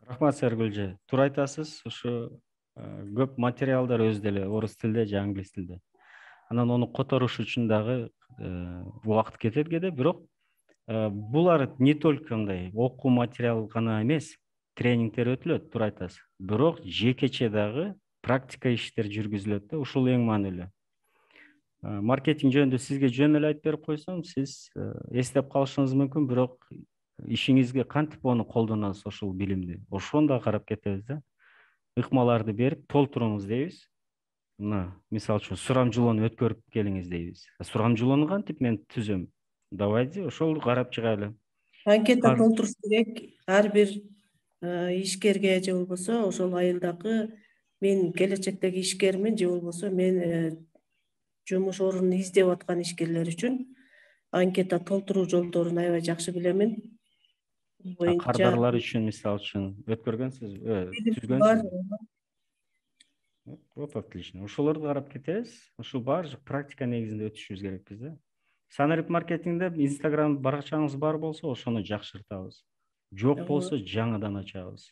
Рахмат, Сергүлжө. Туура айтасыз. Ушу көп материалдар өз деле орус тилде же англис тилде. Анан ону которуш үчүн дагы убакыт кетет кээде, бирок булар не только мындай окуу материал гана эмес, тренингдер өтүлөт, туура айтасыз. Бирок жекече дагы практика иштер жүргүзүлөт да, ушул эң маанилүү. Маркетинг жөнүндө сизге жөн эле айтып берип койсом, сиз эстеп калышыңыз мүмкүн, бирок ишиңизге кантип ону колдоносуз, ошол билимди. Ошону да карап кетебиз да. Ыкмаларды берип толтуруңуз дейбиз. Мына, мисалы үчүн, сурамжылоону өткөрүп келиңиз дейбиз. Сурамжылоону кантип мен түзөм? Давайте ошол карап чыгайлы. Анкета толтуруш керек. Ар бир ишкерге же болбосо ошол айылдагы мен келечектеги ишкермин же болбосо мен жумуш ордун издеп аткан ишкерлер үчүн анкета толтуруу жолдорун аябай жакшы билемин. Кардарлар үчүн мисалы үчүн өткөргөнсүз, түзгөнсүз. Вот отлично. Ошолорду карап кетебиз. Ушул баары практика негизинде өтүшүбүз керекпиз да. Санарип маркетингде Instagram баракчаңыз бар болсо, ошону жакшыртабыз. Жок болсо, жаңыдан ачабыз.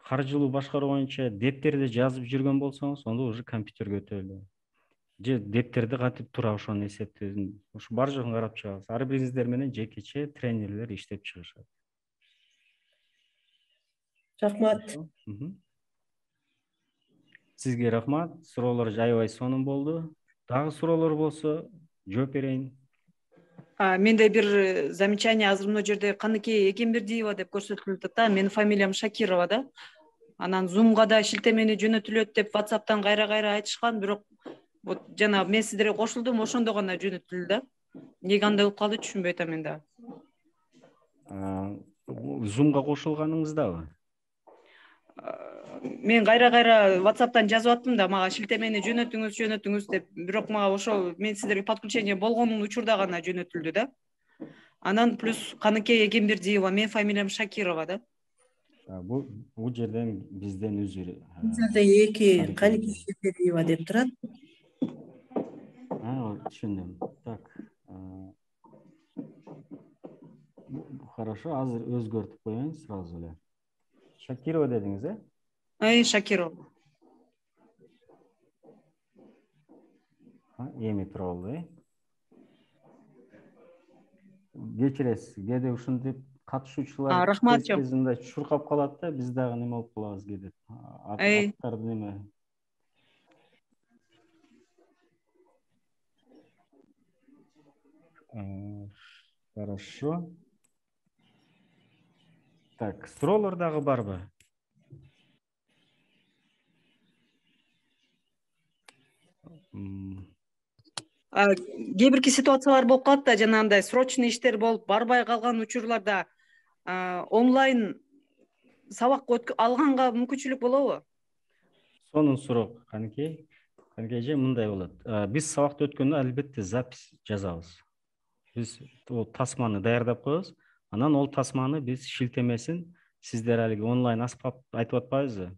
Каржылуу башкаруу боюнча дептерде жазып жүргөн болсоңуз, онда уже компьютерге өтөлү. Же дептерди кантип туура ошону эсептедим. Ушу бар жогун карап чыгабыз. Ар бириңиздер менен жекече тренерлер иштеп чыгышат. Рахмат. Сизге рахмат. Суроолор аябай сонун болду. Дагы суроолор болсо, жооп берейин. Менде бир замечание азыр мына жерде Каныкей Экембердиева деп көрсөтүлүп атат да. Менин фамилиям Шакирова да. Анан Zoom'га да шилтемени жөнөтүлөт деп WhatsApp'тан кайра айтышкан, бирок вот жана мен сиздерге кошулдум, ошондо гана жөнөтүлдү да. Неге андай болуп калды түшүнбөй атам мен да. Zoom'га кошулганыңыздабы? мен кайра WhatsApp'тан жазып аттым да, мага шилтемени жөнөтүңүз деп, бирок мага ошол мен сиздерге подключение болгон учурда гана жөнөтүлдү да. Анан плюс Каныкей Эгембердиева, мен фамилиям Шакирова да. Бул жерден бизден үзүр. Бизде эки Каныкей Эгембердиева деп турат. Түшүндүм. Так. Хорошо, азыр өзгөртүп коеюн сразу эле. Шакирова дедиңиз, Шакирова. Эми тура болду, Кечиресиз, кээде ушинтип катышуучулар Рахмат, жок. мындай чуркап калат да, биз дагы неме болуп калабыз кээде. Аттарды неме. Хорошо. Так, суроолор дагы барбы? Кээ бирки ситуациялар болуп калат да, жанагындай срочный иштер болуп барбай калган учурларда онлайн сабак алганга мүмкүнчүлүк болобу? Сонун суроо, Каныкей. Каныкей эже, мындай болот. Биз сабакты өткөндө албетте запись жазабыз. Биз ол тасманы даярдап коебуз. Анан ол тасманы биз шилтемесин сиздер алиги онлайн аспап айтып атпайбызбы?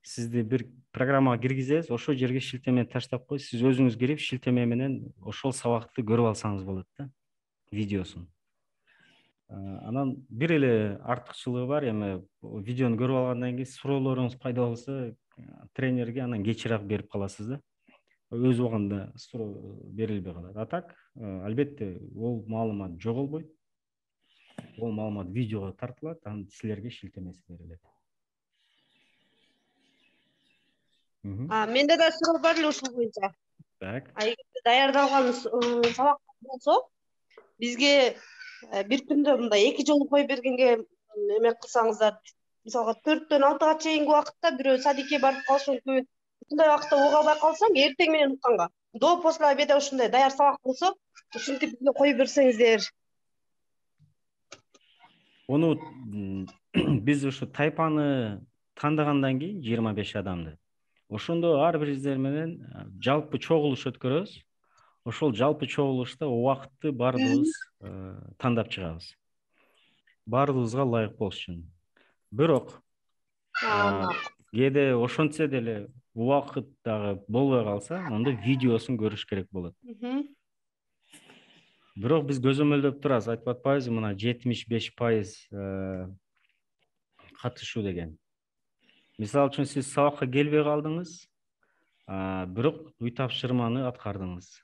Сизди бир программага киргизебиз, ошол жерге шилтемени таштап коюп, сиз өзүңүз кирип шилтеме менен ошол сабакты көрүп алсаңыз болот да, видеосун. Анан бир эле артыкчылыгы бар, эми видеону көрүп алгандан кийин суроолоруңуз пайда болсо, тренерге анан кечирээк берип каласыз да. Өз убагында суроо берилбей калат. А так, албетте, ол маалымат жоголбойт. Ол маалымат видеого тартылат, анан силерге шилтемеси берилет. Менде да суроо бар эле ушул боюнча. Так. Эгерде даярдалган сабак болсо, бизге бир күндө мындай 2 жолу коюп бергенге эме кылсаңыздар, мисалга 4-төн 6-га чейинки убакытта бирөө садикке барып калышы мүмкүн. Ушундай убакытта уга албай калсаң, эртең менен укканга до после обеда ушундай даяр сабак болсо, ушинтип бизге коюп берсеңиздер. Ону биз ушу тайпаны тандагандан кийин 25 адамды, ошондо ар бириңиздер менен жалпы чогулуш өткөрөбүз. Ошол жалпы чогулушта убакытты баардыгыбыз тандап чыгабыз. Баардыгыбызга ылайык болуш үчүн. Бирок кээде ошентсе деле убакыт дагы болбой калса, онда видеосун көрүш керек болот. Бирок биз көзөмөлдөп турабыз, айтып атпайбызбы, мына 75% катышуу деген. Мисалы үчүн сиз сабакка келбей калдыңыз, бирок үй тапшырманы аткардыңыз.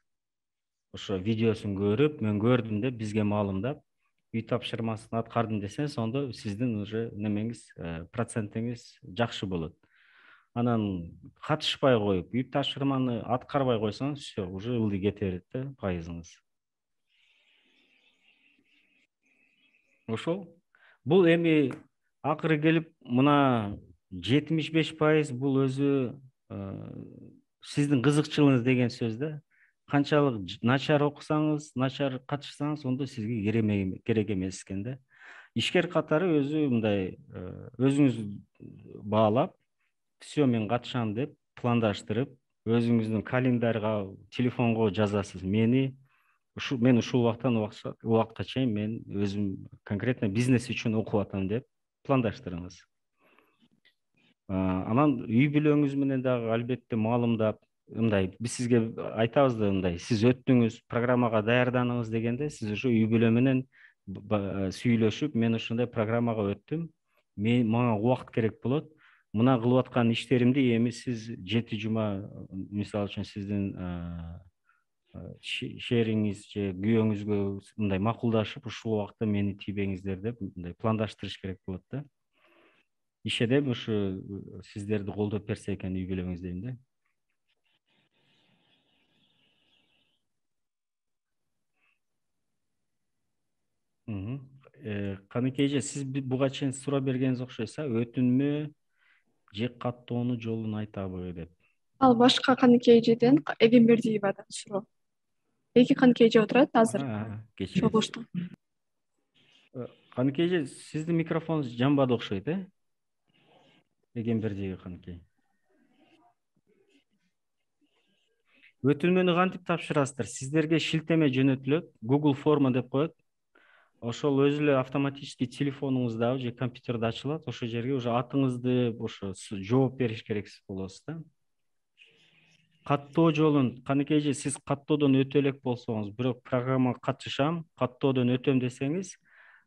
Ошо видеосун көрүп, мен көрдүм деп бизге маалымдап, үй тапшырмасын аткардым десеңиз, онда сиздин уже немеңиз, процентиңиз жакшы болот. Анан катышпай коюп, үй тапшырманы аткарбай койсоңуз, всё, уже ылдый кете берет да пайызыңыз. Ошол. Бул эми акыры келип мына 75% бул өзү сиздин кызыкчылыгыңыз деген сөз да. Канчалык начар окусаңыз, начар катышсаңыз, ондо сизге керек эмес экен да. Ишкер катары өзү мындай өзүңүз баалап, всё мен катышам деп пландаштырып, өзүңүздүн календарга, телефонго жазасыз. Мен ушул убактан убакытка чейин мен өзүм конкретно бизнес үчүн окуп атам деп пландаштырыңыз. Анан үй бүлөңүз менен дагы албетте маалымдап, мындай биз сизге айтабыз да, мындай сиз өттүңүз, программага даярданыңыз дегенде, сиз ушу үй бүлө менен сүйлөшүп, мен ушундай программага өттүм, мага убакыт керек болот, мына кылып аткан иштеримди эми сиз 7 жума, мисалы үчүн сиздин шериңиз же күйөөңүзгө мындай макулдашып, ушул убакытта мени тийбеңиздер деп мындай пландаштырыш керек болот да. Ишедем ушу сиздерди колдоп берсе экен үй бүлөңүз дейм да. Каныкей эже, сиз буга чейин суроо бергениңиз окшойт, өтүнмө же каттоону жолун айтабы деп. Ал башка Каныкей эжеден, Эгембердиевадан суроо. Эки Каныкей эже отурат азыр чогулушта. Каныкей эже, сиздин микрофонуңуз жанбады окшойт, Эгембердиев каныкей. Өтүнмөнү кантип тапшырасыздар? Сиздерге шилтеме жөнөтүлөт, Google форма деп коет. Ошол өзү эле автоматически телефонуңузда же компьютерде ачылат. Ошол жерге уже атыңызды ошо жооп бериш керексиз болосуз да. Каттоо жолун каныкей эже сиз каттоодон өтө элек болсоңуз, бирок программага катышам, каттоодон өтөм десеңиз,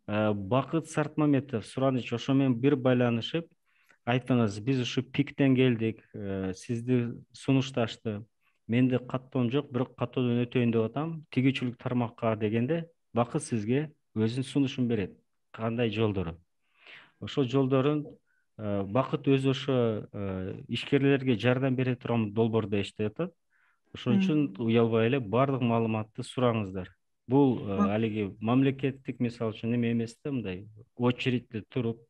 Бакыт Сартмаметов сураныч ошо менен бир байланышып, айтыңыз, биз ушу пиктен келдик, сизди сунушташты. Менде каттоом жок, бирок каттоодон өтөйүн деп атам. Тигүүчүлүк тармакка дегенде, Бакыт сизге өзүнүн сунушун берет. Кандай жолдору? Ошол жолдорун Бакыт өзү ошо ишкерлерге жардам бере турган долбоордо иштеп атат. Ошон үчүн уялбай эле баардык маалыматты сураңыздар. Бул алиги мамлекеттик мисалы үчүн эме эмес да, мындай очередьте туруп,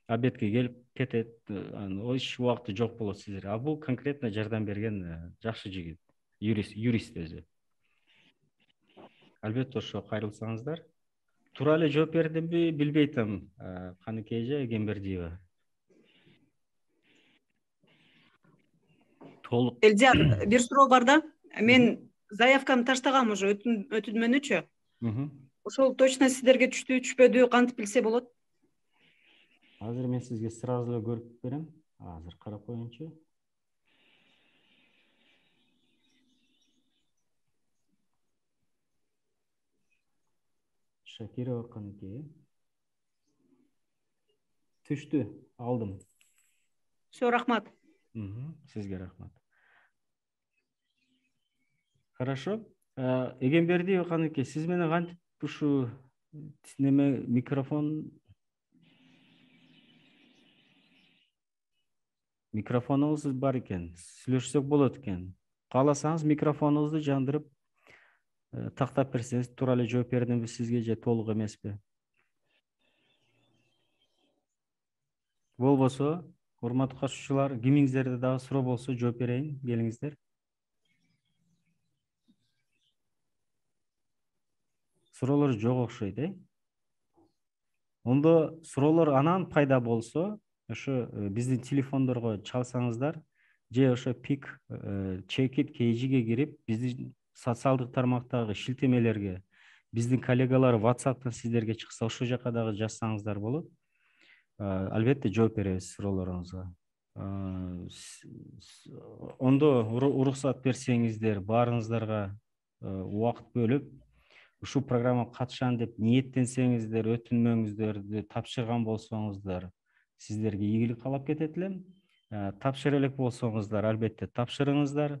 обедке келип кетет, эч убакыты жок болот сиздерге. А бул конкретно жардам берген жакшы жигит, юрист өзү. Албетте ошо кайрылсаңыздар. Туура эле жооп бердимби билбей атам, Каныкей эже, Эгембердиева. Толук. Элдияр, бир суроо бар да. Мен заявкамды таштагам уже өтүнмөнүчү. Ошол точно сиздерге түштү, түшпөдү, кантип билсе болот? Азыр мен сизге сразу эле көрүп берем. Азыр карап коеюнчу. Шакирова Каныкей. Түштү, алдым. Все, рахмат. Сизге рахмат. Хорошо. Эгембердиев Каныкей, сиз менен кантип ушу неме микрофонуңуз бар экен, сүйлөшсөк болот экен. Кааласаңыз микрофонуңузду жандырып тактап берсеңиз, туура эле жооп бердимби сизге же толук эмеспи? Болбосо, урматтуу катышуучулар, кимиңиздерде дагы суроо болсо жооп берейин, келиңиздер. Суроолор жок окшойт, Ондо суроолор анан пайда болсо, ошо биздин телефондорго чалсаңыздар, же ошо пик чекит кейжиге кирип, биздин социалдык тармактагы шилтемелерге, биздин коллегалар WhatsApp'тан сиздерге чыкса, ошол жака дагы жазсаңыздар болот. Албетте жооп беребиз суроолоруңузга. Ондо уруксат берсеңиздер, баарыңыздарга убакыт бөлүп, ушул программага катышам деп ниеттенсеңиздер, өтүнмөңүздөрдү тапшырган болсоңуздар, сиздерге ийгилик каалап кетет элем. Тапшыра элек болсоңуздар, албетте тапшырыңыздар.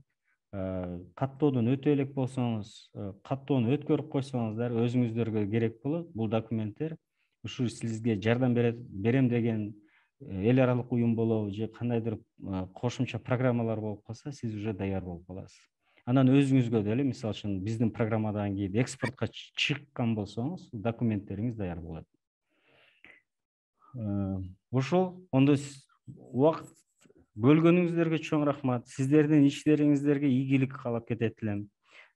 Каттоодон өтө элек болсоңуз, каттоону өткөрүп койсоңуздар, өзүңүздөргө керек болот. Бул документтер ушу сизге жардам берем деген эл аралык уюм болобу же кандайдыр кошумча программалар болуп калса, сиз уже даяр болуп каласыз. Анан өзүңүзгө деле, мисалы үчүн, биздин программадан кийин экспортко чыккан болсоңуз, документтериңиз даяр болот. Ошол, ондо убакыт бөлгөнүңүздөргө чоң рахмат. Сиздердин иштериңиздерге ийгилик каалап кетет элем.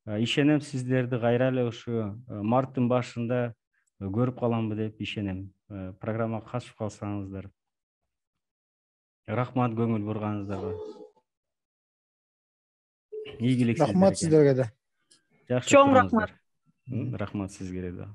Ишенем сиздерди кайра эле ушу марттын башында көрүп каламбы деп ишенем. Программага катышып калсаңыздар. Рахмат көңүл бурганыңыздарга. Ийгилик сиздерге. Рахмат сиздерге да. Чоң рахмат. Рахмат сизге да.